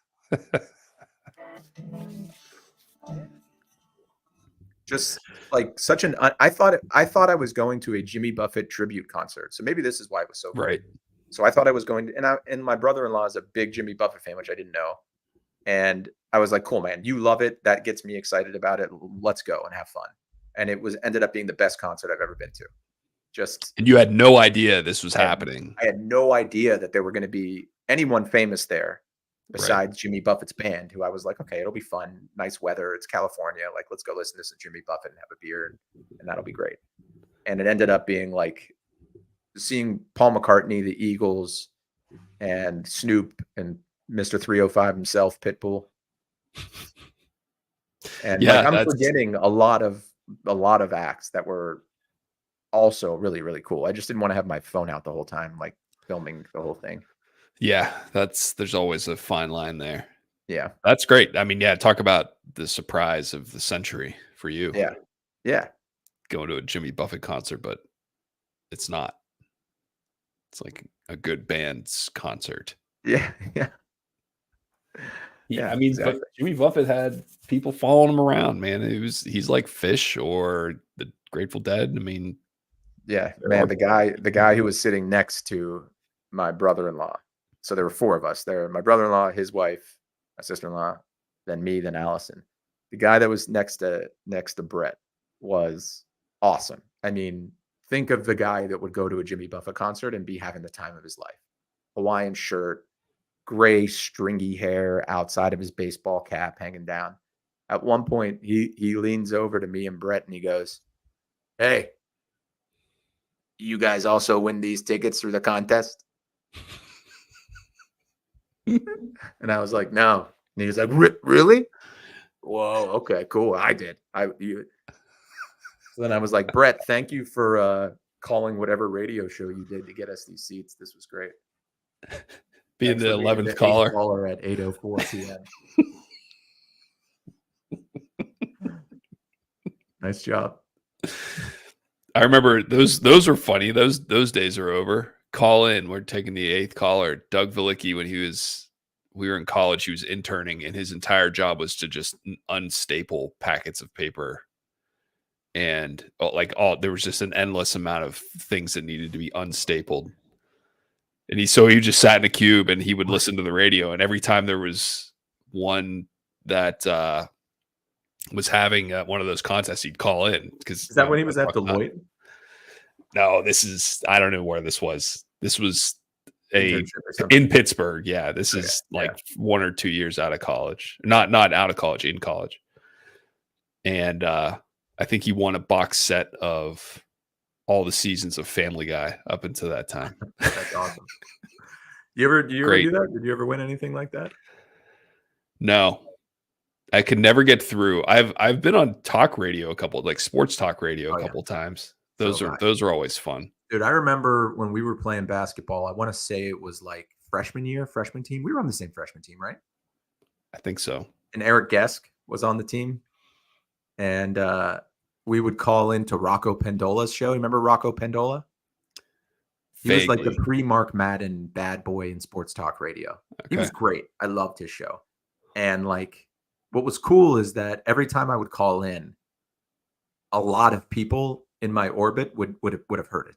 Just like such an I thought I was going to a Jimmy Buffett tribute concert. So maybe this is why it was so great. Right. So I thought I was going to, and my brother-in-law is a big Jimmy Buffett fan, which I didn't know. And I was like, cool, man, you love it. That gets me excited about it. Let's go and have fun. And it ended up being the best concert I've ever been to. And you had no idea this was happening. I had no idea that there were going to be anyone famous there besides Jimmy Buffett's band, who I was like, okay, it'll be fun. Nice weather. It's California. Like, let's go listen to some Jimmy Buffett and have a beer, and that'll be great. And it ended up being like seeing Paul McCartney, the Eagles, and Snoop, and Mr. 305 himself, Pitbull. And like, I'm forgetting a lot of acts that were also really, really cool. I just didn't want to have my phone out the whole time, like filming the whole thing. Yeah, there's always a fine line there. Yeah. That's great. I mean, yeah, talk about the surprise of the century for you. Yeah. Yeah. Going to a Jimmy Buffett concert, but it's not. It's like a good band's concert. Yeah. Yeah. Yeah, I mean, exactly. But Jimmy Buffett had people following him around, man. He's like Fish or the Grateful Dead. I mean, yeah, man, the guy who was sitting next to my brother-in-law. So there were four of us there. My brother-in-law, his wife, my sister-in-law, then me, then Allison. The guy that was next to Brett was awesome. I mean, think of the guy that would go to a Jimmy Buffett concert and be having the time of his life. Hawaiian shirt, gray stringy hair outside of his baseball cap hanging down. At one point, he leans over to me and Brett and he goes, "Hey, you guys also win these tickets through the contest?" And I was like, "No." And he was like, "Really?" Whoa, okay, cool. I did. So then I was like, "Brett, thank you for calling whatever radio show you did to get us these seats. This was great." Being the 11th caller at 8:04 p.m. Nice job. I remember those were funny. Those days are over. Call in. We're taking the 8th caller. Doug Valicki, when we were in college, he was interning, and his entire job was to just unstaple packets of paper and there was just an endless amount of things that needed to be unstapled. And he just sat in a cube and he would listen to the radio. And every time there was one that was having one of those contests, he'd call in. Because Is that when he was at Deloitte? No, I don't know where this was. This was in Pittsburgh. Yeah, this is 1 or 2 years out of college. Not out of college, in college. And I think he won a box set of all the seasons of Family Guy up until that time. That's awesome. Do you ever do that? Did you ever win anything like that? No. I could never get through. I've been on talk radio a couple, like sports talk radio a couple times. Those are always fun. Dude, I remember when we were playing basketball, I want to say it was like freshman team. We were on the same freshman team, right? I think so. And Eric Gesk was on the team. And we would call into Rocco Pendola's show. Remember Rocco Pendola? He was like the pre-Mark Madden bad boy in sports talk radio. Okay. He was great. I loved his show. And like, what was cool is that every time I would call in, a lot of people in my orbit would have heard it.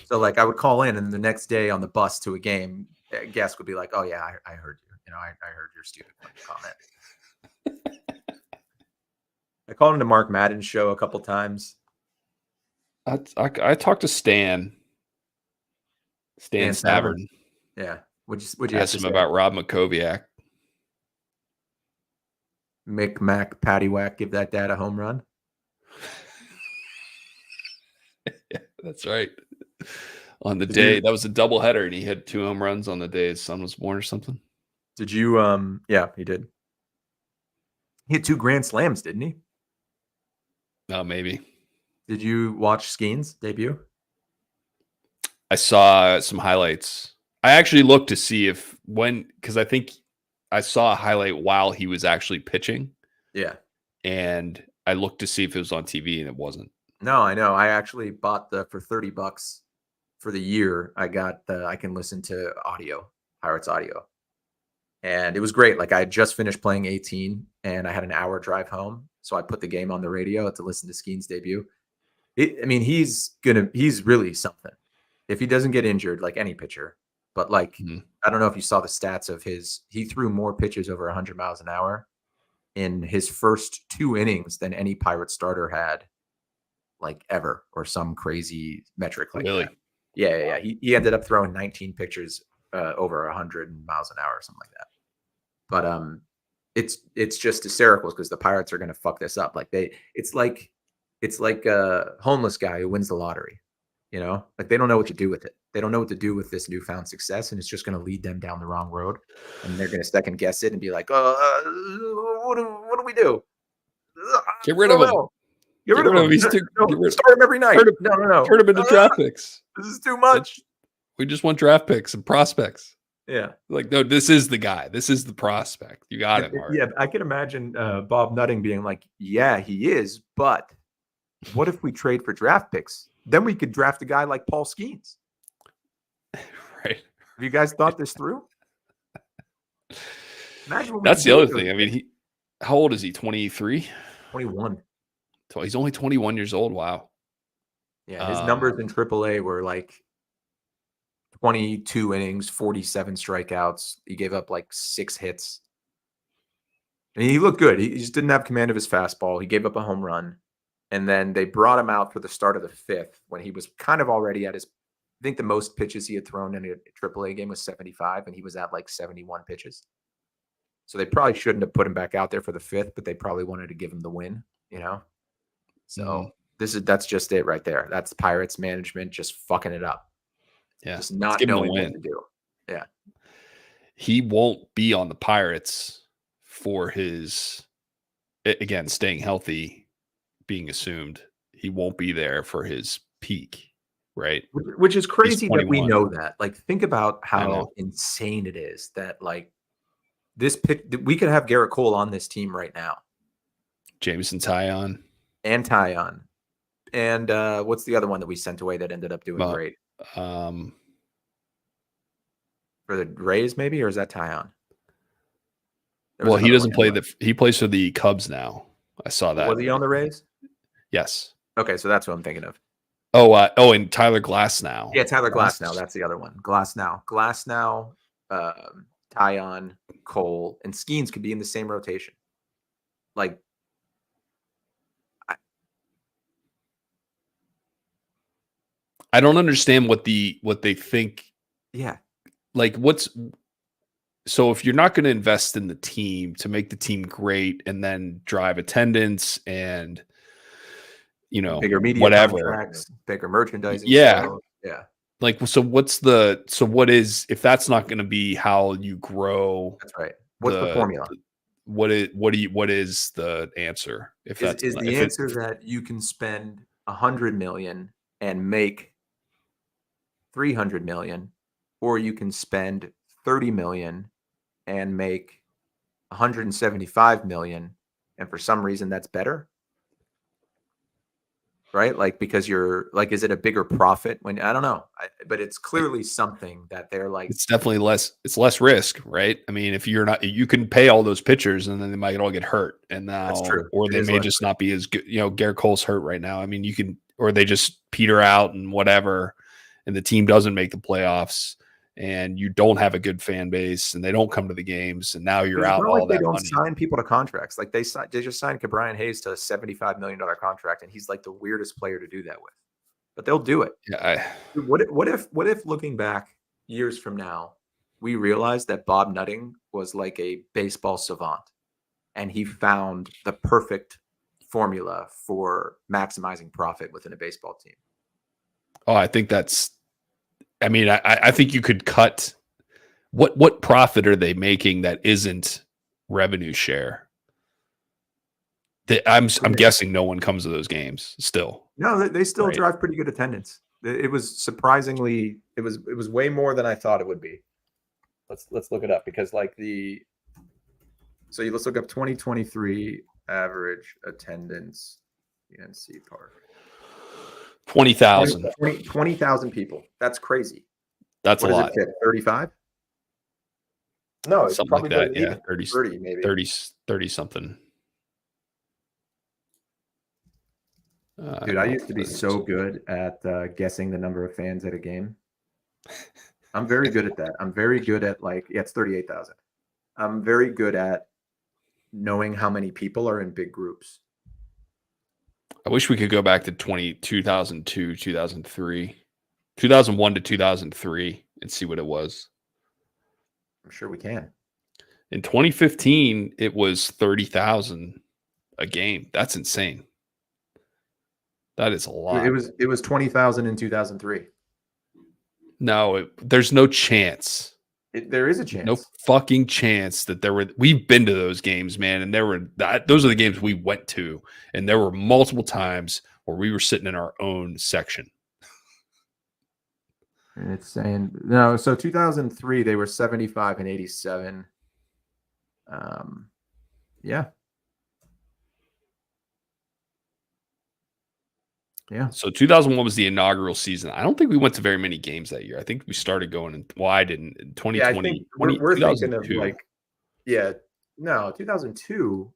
So like I would call in, and the next day on the bus to a game, a guest would be like, "Oh yeah, I heard you. You know, I heard your stupid comment." I called into Mark Madden's show a couple times. I talked to Stan Stavern. Yeah. Would you ask him about Rob Makoviak? Mick Mac Paddywhack, give that dad a home run. Yeah, that's right. On the day, that was a doubleheader, and he had 2 home runs on the day his son was born or something. Did you yeah, he did. He had 2 grand slams, didn't he? No, maybe. Did you watch Skeens debut? I saw some highlights. I actually looked to see because I think I saw a highlight while he was actually pitching. Yeah. And I looked to see if it was on TV, and it wasn't. No, I know. I actually bought for $30 for the year. I can listen to Pirates audio. And it was great. Like I had just finished playing 18 and I had an hour drive home. So I put the game on the radio to listen to Skeen's debut. He's really something. If he doesn't get injured, like any pitcher, but like, I don't know if you saw the stats of he threw more pitches over 100 miles an hour in his first 2 innings than any Pirate starter had like ever, or some crazy metric like really? That. Yeah. He ended up throwing 19 pitches over 100 miles an hour or something like that. But it's just hysterical because the Pirates are going to fuck this up. Like it's like a homeless guy who wins the lottery. You know, like they don't know what to do with it. They don't know what to do with this newfound success, and it's just going to lead them down the wrong road. And they're going to second guess it and be like, what do we do? Get rid of him. Get rid of him. Start him every night. No. Turn him into draft picks. This is too much. We just want draft picks and prospects. Yeah. Like, no, this is the guy. This is the prospect. You got it, Mark. Yeah, I can imagine Bob Nutting being like, yeah, he is, but what if we trade for draft picks? Then we could draft a guy like Paul Skeens. Right. Have you guys thought this through? That's the other thing. I mean, how old is he? 23? 21. So he's only 21 years old. Wow. Yeah, his numbers in AAA were like 22 innings, 47 strikeouts. He gave up like 6 hits. And he looked good. He just didn't have command of his fastball. He gave up a home run. And then they brought him out for the start of the 5th when he was kind of already at I think the most pitches he had thrown in a AAA game was 75, and he was at like 71 pitches. So they probably shouldn't have put him back out there for the 5th, but they probably wanted to give him the win, you know? So that's just it right there. That's Pirates management just fucking it up. Yeah. Just not knowing what to do. Yeah. He won't be on the Pirates for his, again, staying healthy being assumed. He won't be there for his peak, right? Which is crazy that we know that. Like, think about how insane it is that like this pick, we could have Garrett Cole on this team right now. Jameson Taillon. And Taillon. And what's the other one that we sent away that ended up doing great? For the Rays, maybe, or is that Taillon? Well, he doesn't play he plays for the Cubs now. I saw that. Was he on the Rays? Yes. Okay, so that's what I'm thinking of. And Tyler Glasnow. Yeah, Tyler Glasnow. That's the other one. Glasnow, Tyon, Cole, and Skeens could be in the same rotation. Like, I don't understand what they think. yeah, Like, so if you're not going to invest in the team to make the team great and then drive attendance and bigger media whatever, contracts, bigger merchandising. Yeah. sales. Yeah. like, so what is, if that's not going to be how you grow, That's right. What's the formula? What is the answer? If that's Is the answer that you can spend $100 million and make $300 million, or you can spend $30 million and make $175 million, and for some reason that's better, right? Like, because you're like, is it a bigger profit when, I don't know, but it's clearly something that they're like, it's definitely less risk, right? I mean, if you're not, you can pay all those pitchers and then they might all get hurt, and now, That's true. or It they is may less just not be as good. Garrett Cole's hurt right now. I mean, you can, or they just peter out and whatever, and the team doesn't make the playoffs, and you don't have a good fan base, and they don't come to the games, and now you're it's out not all like they that don't money. sign people to contracts. Like they just signed Brian Hayes to a $75 million contract, and he's like the weirdest player to do that with, but they'll do it. Yeah, What if looking back years from now, we realized that Bob Nutting was like a baseball savant, and he found the perfect formula for maximizing profit within a baseball team? I think that's. I mean, I think you could cut. What profit are they making that isn't revenue share? I'm guessing no one comes to those games still. No, they still Right. drive pretty good attendance. It was surprisingly, it was way more than I thought it would be. Let's look it up, because like let's look up 2023 average attendance, PNC Park. 20,000. 20,000 people. That's crazy. That's What a does lot. it fit? 35? No, it's Something like probably that. Yeah, 30 maybe. 30 something. Dude, I used to be so good at guessing the number of fans at a game. I'm very good at that. I'm very good at it's 38,000. I'm very good at knowing how many people are in big groups. I wish we could go back to 2002, 2003, 2001 to 2003 and see what it was. I'm sure we can. In 2015, it was 30,000 a game. That's insane. That is a lot. It was 20,000 in 2003. No, there's no chance. There is a chance. No fucking chance that there were. We've been to those games, man, and those are the games we went to, and there were multiple times where we were sitting in our own section. And it's saying no. So 2003, they were 75 and 87. Yeah. Yeah. So 2001 was the inaugural season. I don't think we went to very many games that year. I think we started going in. Well, I didn't. In 2020, Yeah, I think we're thinking of 2002. 2002.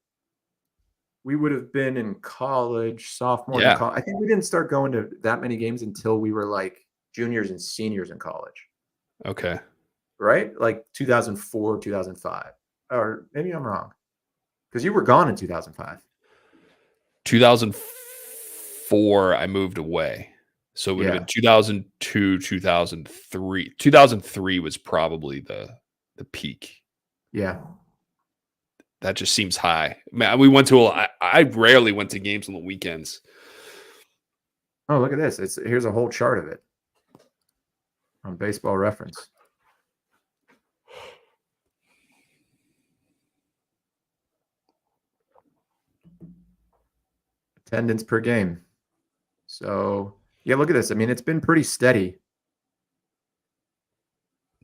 We would have been in college, sophomore. Yeah. I think we didn't start going to that many games until we were like juniors and seniors in college. Okay. Right? Like 2004, 2005. Or maybe I'm wrong. Because you were gone in 2005. 2004, I moved away. So it would have been 2002, 2003. 2003 was probably the peak. Yeah. That just seems high. Man, we went to I rarely went to games on the weekends. Oh, look at this. Here's a whole chart of it on Baseball Reference. Attendance per game. So, yeah, look at this. I mean, it's been pretty steady.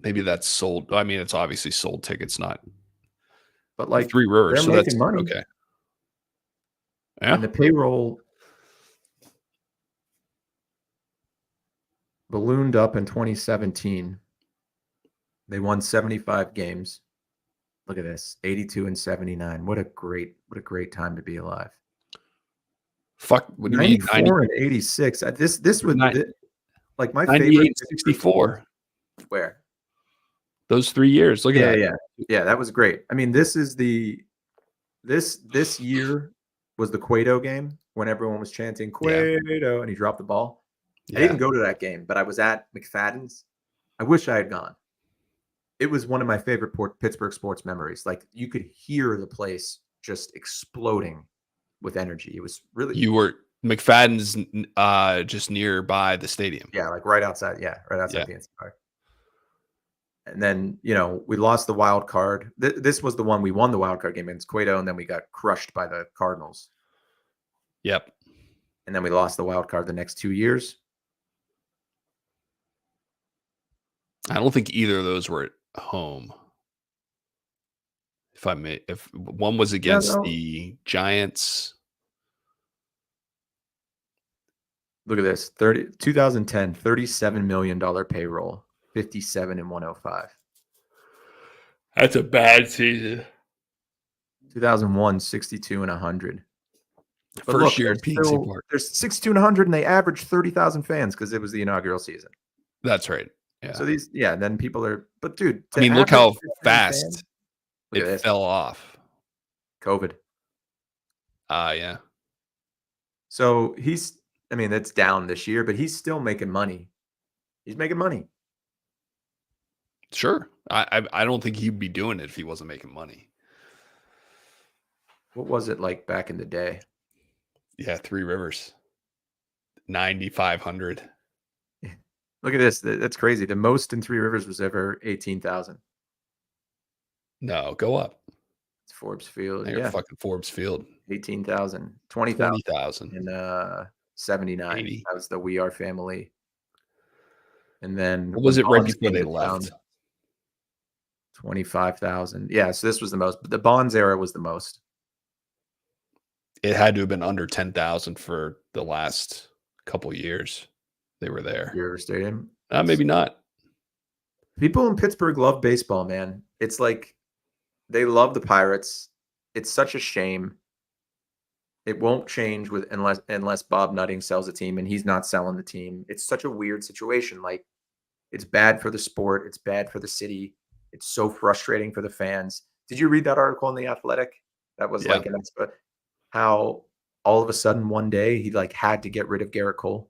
Maybe that's sold. I mean, it's obviously sold tickets, not. But like Three Rivers, they're so that's making money. okay. Yeah. And the payroll ballooned up in 2017. They won 75 games. Look at this, 82 and 79. What a great time to be alive. Fuck. What do you mean? 94 and 86. This would like my 98 favorite and 64. Where? Those 3 years. Look at that. Yeah, that was great. I mean, this year was the Cueto game when everyone was chanting Cueto and he dropped the ball. Yeah. I didn't go to that game, but I was at McFadden's. I wish I had gone. It was one of my favorite Pittsburgh sports memories. Like you could hear the place just exploding with energy. It was really. You were McFadden's just nearby the stadium. Yeah, like right outside. Yeah, right outside the NC Park. And then, we lost the wild card. This was the one we won the wild card game against Cueto, and then we got crushed by the Cardinals. Yep. And then we lost the wild card the next 2 years. I don't think either of those were at home. If one was against the Giants. Look at this. 2010, $37 million payroll, 57 and 105. That's a bad season. 2001, 62 and 100. But First year in PNC Park. There's 62 and 100, and they averaged 30,000 fans because it was the inaugural season. That's right. Yeah. So then people are, but dude, I mean, look how fast fans, it fell off. COVID. Yeah. So it's down this year, but he's still making money. He's making money. Sure. I don't think he'd be doing it if he wasn't making money. What was it like back in the day? Yeah, Three Rivers. 9,500. Look at this. That's crazy. The most in Three Rivers was ever 18,000. No, go up. It's Forbes Field. Yeah, fucking Forbes Field. 18,000. 20,000. 20,000. In 79. 80. That was the We Are family. And then what was it right before they left? 25,000. Yeah, so this was the most. But the Bonds era was the most. It had to have been under 10,000 for the last couple years. They were there. River Stadium. Maybe not. People in Pittsburgh love baseball, man. It's like they love the Pirates. It's such a shame. It won't change unless Bob Nutting sells a team, and he's not selling the team. It's such a weird situation. Like, it's bad for the sport. It's bad for the city. It's so frustrating for the fans. Did you read that article in The Athletic? That was like how all of a sudden one day he had to get rid of Garrett Cole.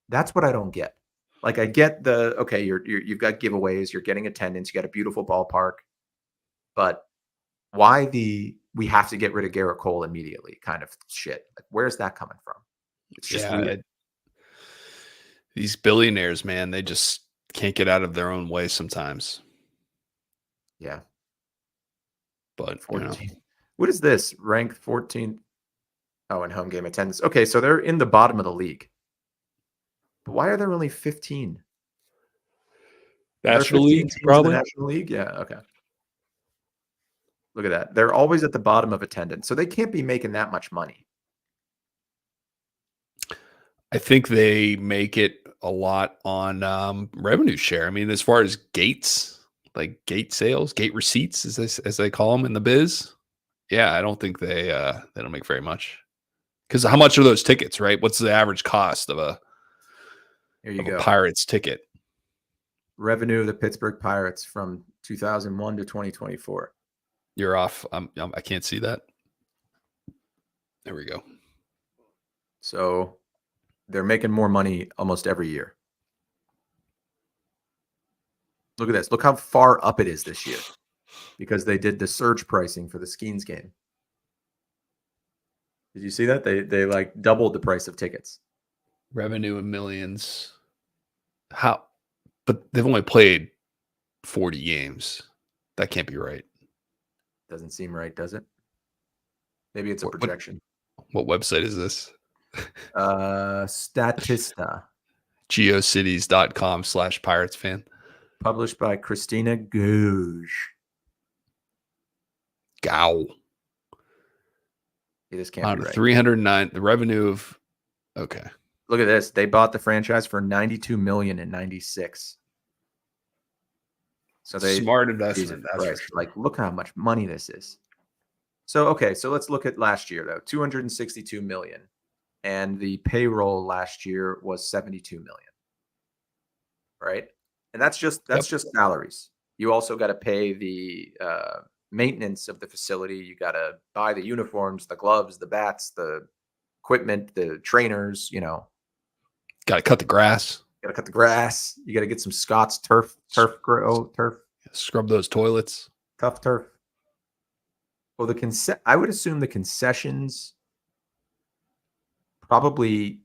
That's what I don't get. Like, I get you've got giveaways, you're getting attendance, you got a beautiful ballpark, but why we have to get rid of Garrett Cole immediately kind of shit? Like, where's that coming from? It's just weird. These billionaires, man, they just can't get out of their own way sometimes. Yeah. But 14. What is this? Ranked 14th. Oh, in home game attendance. Okay, so they're in the bottom of the league. But why are there only 15? National League, probably. National League? Yeah, okay. Look at that. They're always at the bottom of attendance. So they can't be making that much money. I think they make it a lot on revenue share. I mean, as far as gates, like gate sales, gate receipts, as they call them in the biz. Yeah, I don't think they don't make very much. Because how much are those tickets, right? What's the average cost of a Pirates ticket? Revenue of the Pittsburgh Pirates from 2001 to 2024. You're off. I can't see that. There we go. So they're making more money almost every year. Look at this. Look how far up it is this year because they did the surge pricing for the Skeens game. Did you see that? They like doubled the price of tickets. Revenue in millions. How? But they've only played 40 games. That can't be right. Doesn't seem right, does it? Maybe it's a projection. What website is this? Statista. Geocities.com/Pirates fan. Published by Christina Gouge. Gow. This can't be right. 309. The revenue of. Okay. Look at this. They bought the franchise for $92 million in '96. So they smart investment. That's for sure. Like, look how much money this is. So okay, so let's look at last year though. $262 million. and the payroll last year was 72 million, right? And that's just salaries. You also got to pay the maintenance of the facility. You got to buy the uniforms, the gloves, the bats, the equipment, the trainers. You know, Got to cut the grass, got to cut the grass. You got to get some Scott's turf, scrub those toilets. tough turf. Well, I would assume the concessions probably.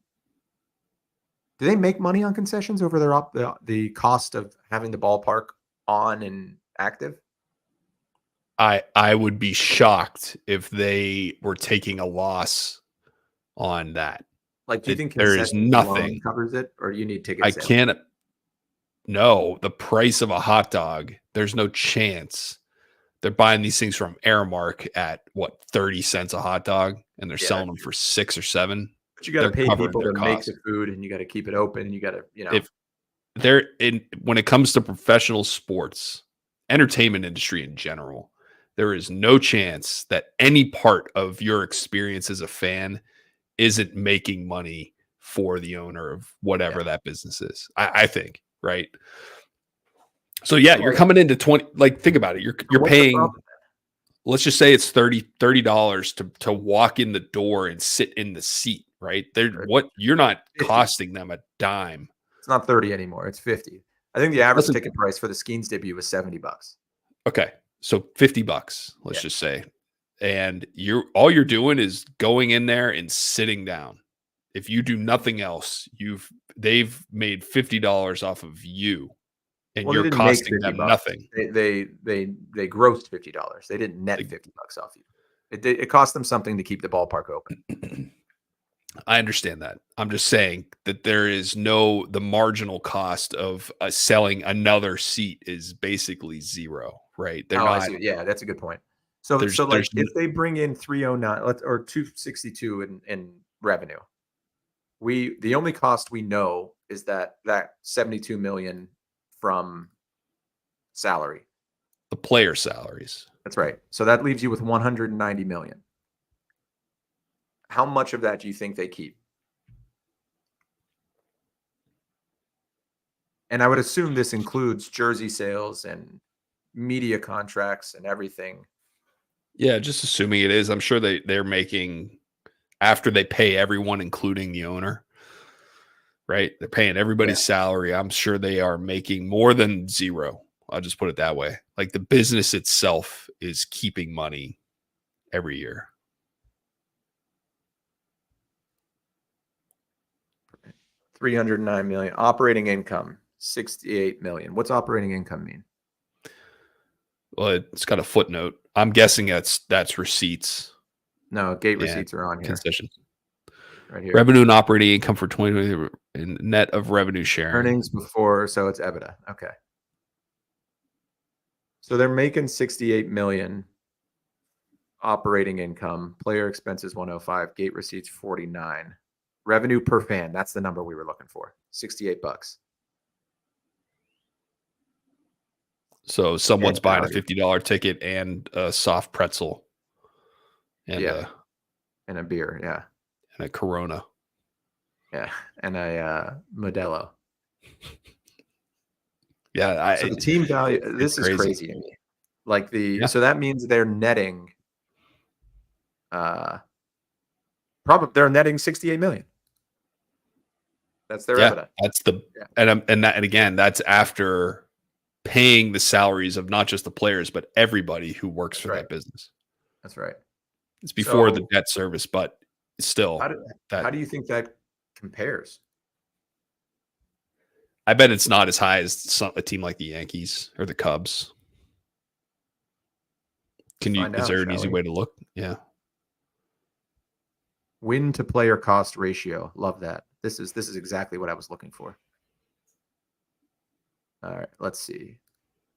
Do they make money on concessions over the cost of having the ballpark on and active? I would be shocked if they were taking a loss on that. Like, do you think there is concessions alone nothing covers it, or you need ticket I sales? can't. No, the price of a hot dog. There's no chance they're buying these things from Aramark at what 30 cents a hot dog, and they're selling them for 6 or 7. But you got to They're pay covering people their to make costs. the food, and you got to keep it open. You got to, If they're in, when it comes to professional sports, entertainment industry in general, there is no chance that any part of your experience as a fan isn't making money for the owner of whatever that business is. I think, right? So yeah, you're coming into 20, like think about it. You're what's the paying, problem? let's just say it's $30 to walk in the door and sit in the seat, right? You're not 50. costing them a dime. It's not 30 anymore. It's 50. I think the average Doesn't- ticket price for the Skeens debut was $70. Okay. So $50, let's just say. And all you're doing is going in there and sitting down. If you do nothing else, they've made $50 off of you, and Well, they you're didn't make costing them $50. nothing. They grossed $50. They didn't net $50 off you. It cost them something to keep the ballpark open. I understand that. I'm just saying that the marginal cost of selling another seat is basically zero, right? They're I not. see. Yeah, that's a good point. So There's- like there's if they bring in 309 or 262 in revenue, the only cost we know is that 72 million from salary. the player salaries. That's right. So that leaves you with 190 million. How much of that do you think they keep? And I would assume this includes jersey sales and media contracts and everything. Yeah, just assuming it is. I'm sure they're making, after they pay everyone, including the owner, right? They're paying everybody's salary. I'm sure they are making more than zero. I'll just put it that way. Like the business itself is keeping money every year. $309 million. Operating income, 68 million. What's operating income mean? Well, it's got a footnote. I'm guessing that's receipts. No, gate and receipts are on here. concessions. Right here. Revenue and operating income for 2020 and net of revenue sharing. Earnings before, so it's EBITDA. Okay. So they're making 68 million operating income, player expenses 105, gate receipts 49. Revenue per fan, that's the number we were looking for. $68. So someone's And buying a value. $50 ticket and a soft pretzel and And a beer, a Corona. Yeah, and a Modelo. Yeah, So the team value, this is crazy to me. Like so that means they're netting probably they're netting 68 million. That's their EBITDA. That's and again, that's after paying the salaries of not just the players but everybody who works for that business. That's right. It's before the debt service, but still. How do you think that compares? I bet it's not as high as a team like the Yankees or the Cubs. Is there an easy way to look? Yeah. Win to player cost ratio. Love that. This is exactly what I was looking for. All right, let's see.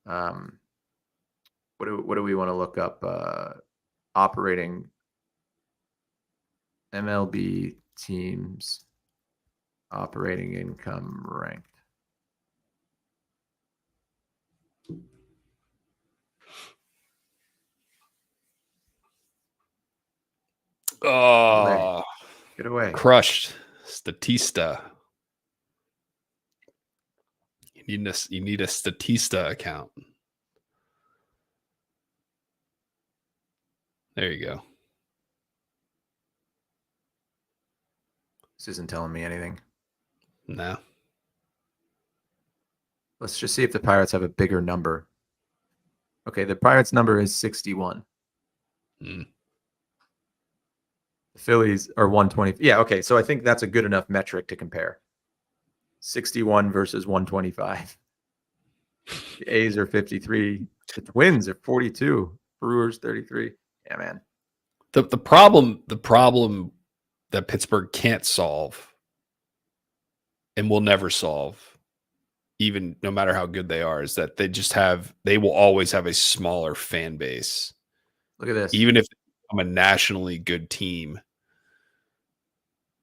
What do we want to look up? Operating MLB teams operating income ranked. Get away. Crushed. Statista. You need a Statista account. There you go. This isn't telling me anything. No. Let's just see if the Pirates have a bigger number. Okay, the Pirates number is 61. Hmm. The Phillies are 120. Yeah, okay, so I think that's a good enough metric to compare. 61 versus 125. The A's are 53. The Twins are 42. Brewers 33. Yeah, man. The problem that Pittsburgh can't solve and will never solve, even no matter how good they are, is that they will always have a smaller fan base. Look at this. Even if I'm a nationally good team.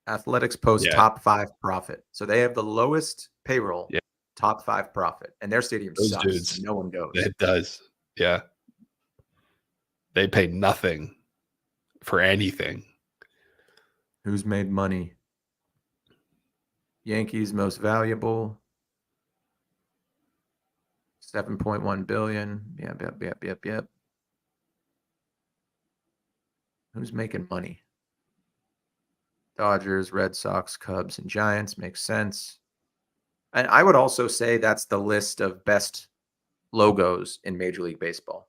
Athletics post Yeah. top 5 profit. So they have the lowest payroll, Yeah. top 5 profit. And their stadium Those sucks. dudes. No one goes. It does. Yeah. They pay nothing for anything. Who's made money? Yankees most valuable. 7.1 billion. Yep. Who's making money? Dodgers, Red Sox, Cubs, and Giants. Makes sense. And I would also say that's the list of best logos in Major League Baseball.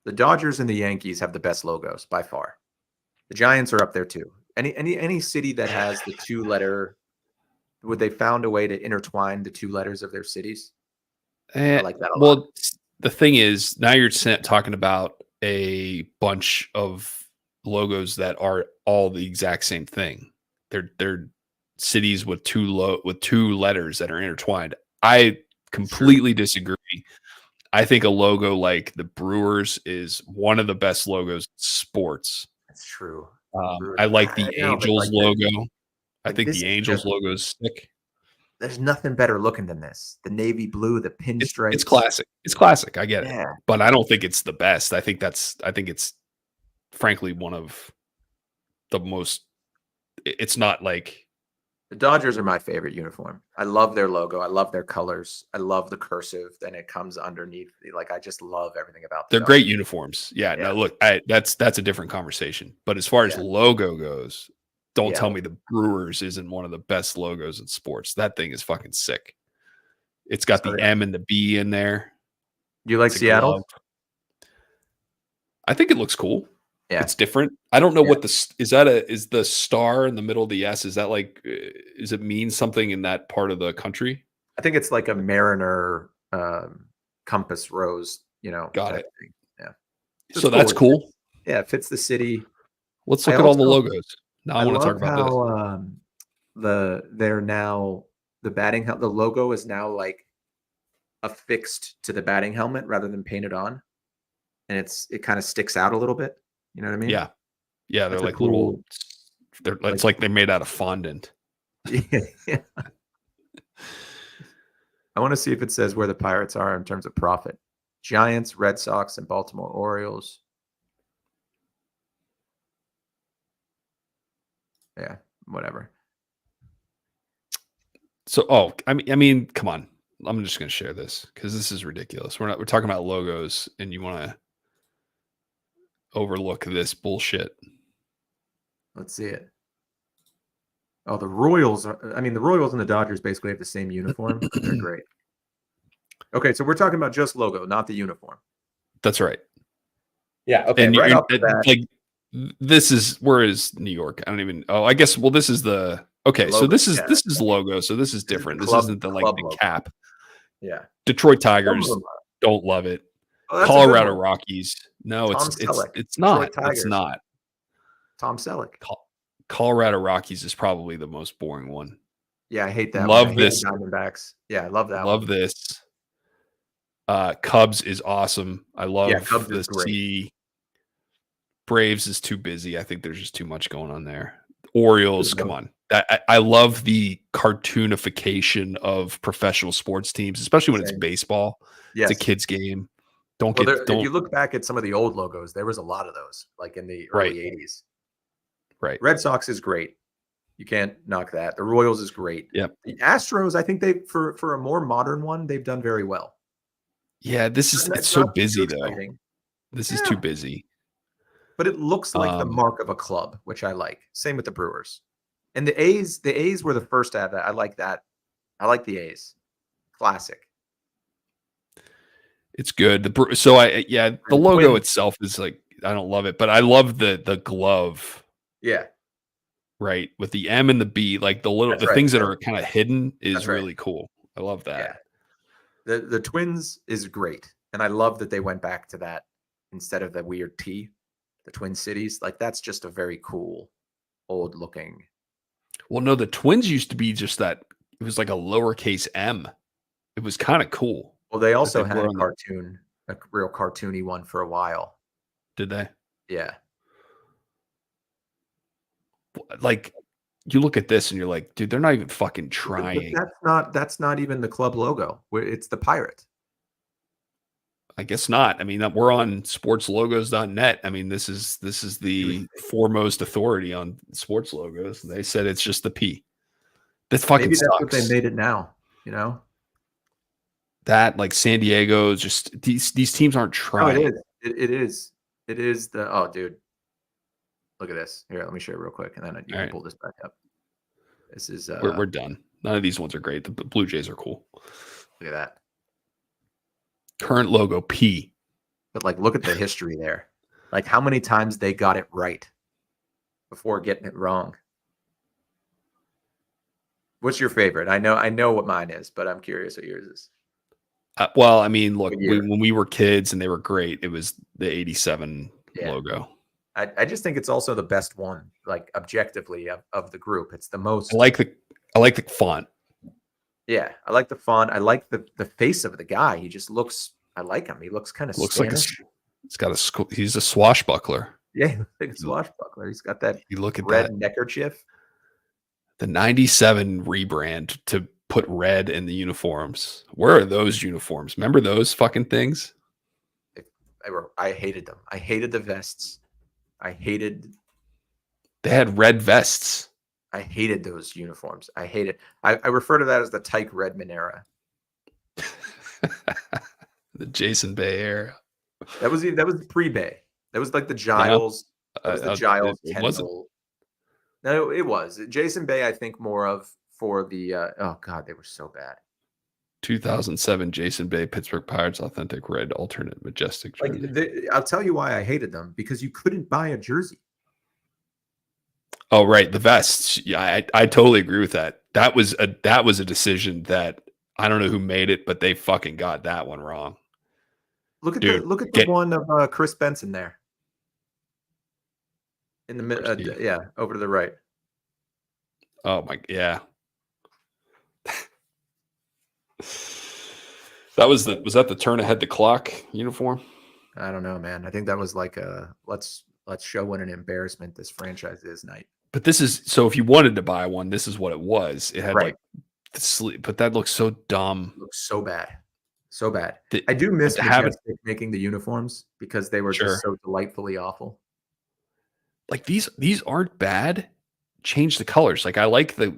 The Dodgers and the Yankees have the best logos by far. The Giants are up there too. Any city that has the 2-letter, would they found a way to intertwine the 2 letters of their cities? I like that a lot. Well, the thing is, now you're talking about a bunch of logos that are all the exact same thing. They're cities with 2 letters that are intertwined. I completely disagree. I think a logo like the Brewers is one of the best logos in sports. That's true. I like the I know, but Angels like logo. I like think this the is Angels just- logo is sick. There's nothing better looking than this. The navy blue, the pinstripes. It's classic. It's classic. I get it. Yeah. But I don't think it's the best. I think it's frankly one of the most. It's not like The Dodgers are my favorite uniform. I love their logo. I love their colors. I love the cursive. Then it comes underneath. Like I just love everything about them. they're great uniforms. Yeah. Yeah. No, look, that's a different conversation. But as far as Yeah. logo goes, don't Yeah. tell me the Brewers isn't one of the best logos in sports. That thing is fucking sick. It's got the Sorry. M and the B in there. You like It's a Seattle? glove. I think it looks cool. Yeah. It's different. I don't know Yeah. what is the star in the middle of the S. Is that like, is it mean something in that part of the country? I think it's like a Mariner compass rose, Got type it. thing. Yeah. So that's cool. Yeah, it fits the city. Let's I look at all the also- logos. Now I want to talk love about this. how they're now the batting the logo is now like affixed to the batting helmet rather than painted on, and it kind of sticks out a little bit. You know what I mean? Yeah. Yeah. They're That's a like little, cool- it's like they're made out of fondant. Yeah. I want to see if it says where the Pirates are in terms of profit. Giants, Red Sox, and Baltimore Orioles. Yeah, whatever. So, I mean, come on. I'm just going to share this because this is ridiculous. We're talking about logos and you want to overlook this bullshit. Let's see it. Oh, the Royals the Royals and the Dodgers basically have the same uniform. They're great. Okay, so we're talking about just logo, not the uniform. That's right. Yeah. Okay. And right you're- off the bat, like where is New York? I don't even. Oh, I guess. Well, this is the okay. So Logo, this is yeah. this is logo. So this is This is the different. This club- isn't the club the logo. cap. yeah. Detroit Some of Tigers them are. don't love it. Oh, that's a good Colorado one. Rockies. No, Tom it's Selleck, it's not. Detroit Tigers. It's not. Tom Selleck. Colorado Rockies is probably the most boring one. Yeah, I hate that. Love one. I hate this. Diamondbacks. Yeah, I love that. Love one. this. Cubs is awesome. I love Cubs the is great. C. Braves is too busy. I think there's just too much going on there. Orioles, come on. I love the cartoonification of professional sports teams, especially when it's Same. baseball. Yes. It's a kid's game. Don't Well, get if don't you look back at some of the old logos, there was a lot of those, like in the early Right. 80s. Right. Red Sox is great. You can't knock that. The Royals is great. Yep. The Astros, I think they for a more modern one, they've done very well. Yeah, this is It's it's so not too busy though. exciting, This is Yeah. too busy. but it looks like the mark of a club, which I like. Same with the Brewers. And the A's were the first to have that. I like that. I like the A's. Classic. It's good. The logo Twins. itself is like I don't love it, but I love the glove, Yeah. right? With the M and the B, like the That's right. things that are kind of hidden is That's right. really cool. I love that. Yeah. The Twins is great. And I love that they went back to that instead of the weird T, the Twin Cities. Like that's just a very cool old looking. Well, no, the Twins used to be just that. It was like a lowercase M. It was kind of cool. Well, they also they had were a on the- cartoon, a real cartoony one for a while. Did they? Yeah. Like, you look at this and you're like, dude, they're not even fucking But trying. that's not even the club logo. It's the pirate. I guess not. I mean, we're on sportslogos.net. I mean, this is the foremost authority on sports logos. They said it's just the P. That fucking Maybe that's sucks. what they made it now, you know? That like San Diego, just these teams aren't No, trying. it is. It is. It is the dude. Look at this. Here, let me show you real quick, and then you can right. pull this back up. This is We're done. None of these ones are great. The Blue Jays are cool. look at that. Current logo P. But like look at the history there. Like how many times they got it right before getting it wrong. What's your favorite? I know what mine is, but I'm curious what yours is. Well, I mean, look, Good year. when we were kids and they were great, it was the 87 Yeah. logo. I just think it's also the best one, like objectively of the group. It's the most I like the font. Yeah, I like the font. I like the face of the guy. He just looks. I like him. He looks kind of Looks Spanish. he's a swashbuckler. Yeah, he looks like a swashbuckler. He's got that You look at red that. neckerchief. The 97 rebrand to put red in the uniforms. Where are those uniforms? Remember those fucking things? I hated them. I hated the vests. I hated They had red vests. those uniforms. I refer to that as the Tyke Redman era. The Jason Bay era. That was pre-Bay. That was like the Giles. That was the Giles it wasn't. Kendall. No, it was Jason Bay. I think more of for the. Oh God, they were so bad. 2007 Jason Bay Pittsburgh Pirates authentic red alternate majestic jersey. Like I'll tell you why I hated them, because you couldn't buy a jersey. Oh, right, the vests. Yeah, I totally agree with that. That was a decision that I don't know who made it, but they fucking got that one wrong. Look at Dude, the one of Chris Benson there. In the mid, Where's he? over to the right. Oh my, yeah. Was that the turn ahead the clock uniform? I don't know, man. I think that was like a let's show what an embarrassment this franchise is night. But this is so if you wanted to buy one, this is what it was. It had Right. like the sleep, but that looks so dumb. It looks so bad. So bad. The- I do miss to have it- Majestic making the uniforms because they were Sure. just so delightfully awful. Like these aren't bad. Change the colors. Like I like the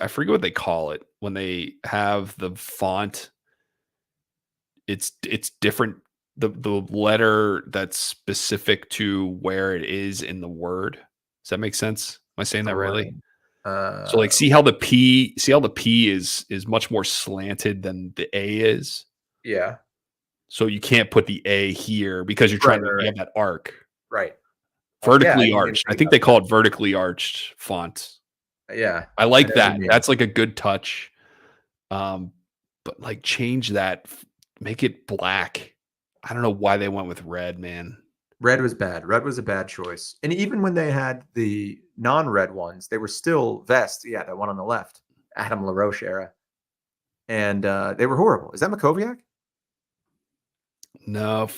I forget what they call it when they have the font. It's different. The letter that's specific to where it is in the word. Does that make sense? Am I saying that rightly? So like see how the P is much more slanted than the A is. Yeah. So you can't put the A here because you're trying to Right. have that arc. Right. Vertically Yeah, I arched. I didn't think think they call it vertically arched font. Yeah. I like know what that. you mean. That's like a good touch. But like change that, make it black. I don't know why they went with red, man. Red was bad. Red was a bad choice. And even when they had the non-red ones, they were still vests. Yeah, that one on the left, Adam LaRoche era. And they were horrible. Is that Makoviak? No,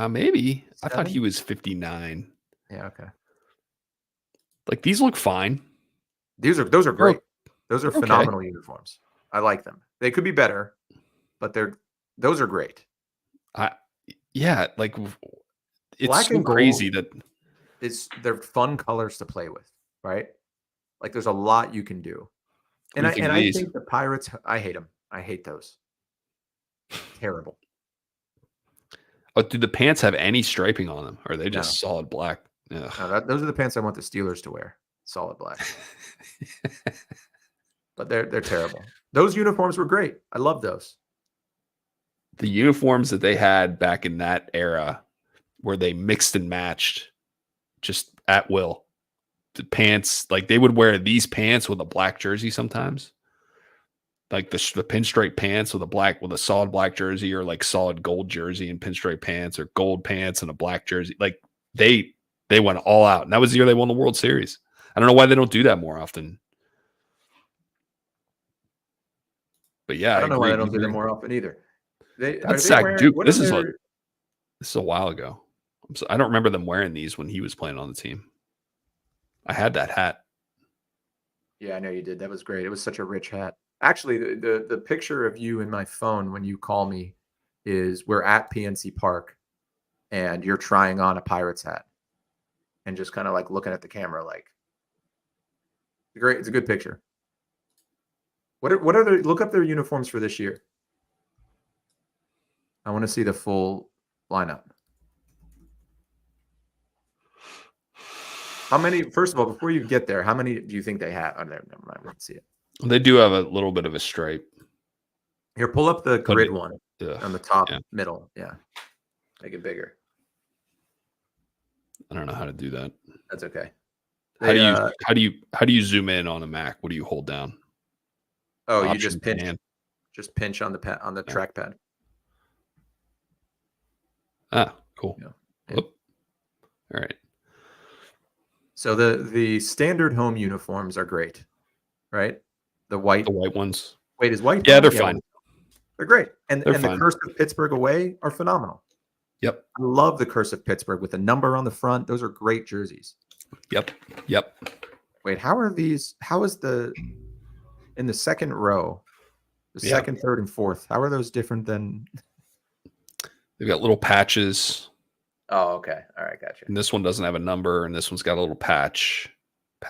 maybe. I thought 7? he was 59. Yeah, okay. Like these look fine. Those are great. Those are okay. phenomenal uniforms. I like them. They could be better, but those are great. Yeah, like it's Black so and gold. crazy that they're fun colors to play with, right? Like there's a lot you can do. And What do you think of I these? think the Pirates, I hate them. I hate those. Terrible. Oh, do the pants have any striping on them? Or are they just No. solid black? Ugh. No, those are the pants I want the Steelers to wear. Solid black. But they're terrible. Those uniforms were great. I love those. The uniforms that they had back in that era where they mixed and matched just at will. The pants, like they would wear these pants with a black jersey sometimes. Like the pinstripe pants with a solid black jersey, or like solid gold jersey and pinstripe pants, or gold pants and a black jersey. Like they went all out. And that was the year they won the World Series. I don't know why they don't do that more often. But yeah, I don't know why they don't do that more often either. That's Zach Duke. This is a while ago. I don't remember them wearing these when he was playing on the team. I had that hat. Yeah, I know you did. That was great. It was such a rich hat. Actually, the picture of you in my phone when you call me is we're at PNC Park and you're trying on a Pirates hat and just kind of like looking at the camera like great. It's a good picture. What are the look up their uniforms for this year? I want to see the full lineup. How many, first of all, before you get there, how many do you think they have? Oh, never mind. Let's see it. They do have a little bit of a stripe. Here, pull up the grid one on the top middle. Yeah. Make it bigger. I don't know how to do that. That's okay. How do you zoom in on a Mac? What do you hold down? Oh, Option you just pinch. pan. Just pinch on the trackpad. Ah, cool. Yeah. All right. So the standard home uniforms are great, right? The white ones. Wait, is white? Yeah, they're fine. They're great. And They're the fine. Curse of Pittsburgh away are phenomenal. Yep. I love the Curse of Pittsburgh with the number on the front. Those are great jerseys. Yep. Wait, how is in the second row, the second, third, and fourth, how are those different than? They've got little patches. Oh, okay. All right, gotcha. And this one doesn't have a number, and this one's got a little patch.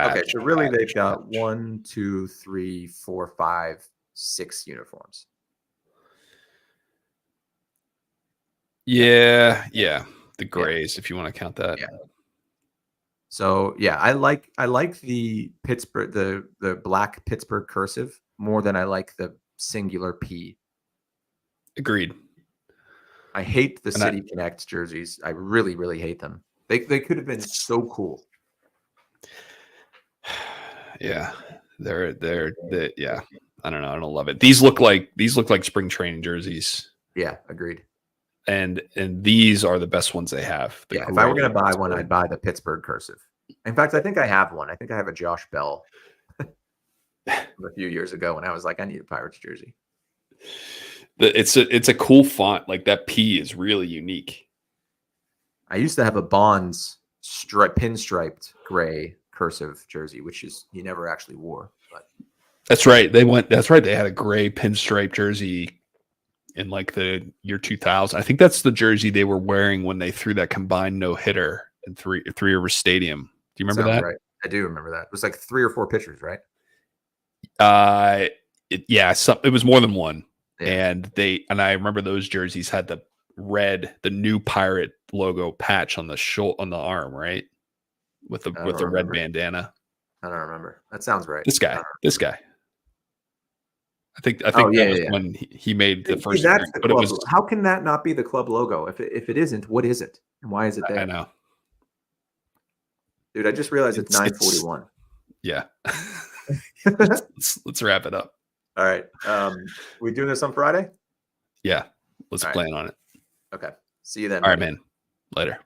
Okay, so really they've got 1, 2, 3, 4, 5, 6 uniforms. Yeah. The grays, if you want to count that. Yeah. So yeah, I like the Pittsburgh, the black Pittsburgh cursive more than I like the singular P. Agreed. I hate the City Connect jerseys. I really, really hate them. They could have been so cool. Yeah. They're yeah. I don't know. I don't love it. These look like spring training jerseys. Yeah, agreed. And these are the best ones they have. Yeah, if I were gonna buy one, I'd buy the Pittsburgh cursive. In fact, I think I have one. I think I have a Josh Bell from a few years ago when I was like, I need a Pirates jersey. It's a cool font. Like that P is really unique. I used to have a Bonds pinstriped gray cursive jersey, which is he never actually wore. But that's right. They had a gray pinstripe jersey in like the year 2000. I think that's the jersey they were wearing when they threw that combined no hitter in Three River Stadium. Do you remember that? Right. I do remember that. It was like 3 or 4 pitchers, right? It was more than one. Yeah. And I remember those jerseys had the new Pirate logo patch on the arm, right? With the red bandana. I don't remember. That sounds right. This guy. I think that was when he made the first. That's the club. How can that not be the club logo? If it isn't, what is it? And why is it there? I know. Dude, I just realized it's 9:41. Yeah. let's wrap it up. All right. We doing this on Friday? Yeah. Let's plan on it. Okay. See you then. All right, man. Later.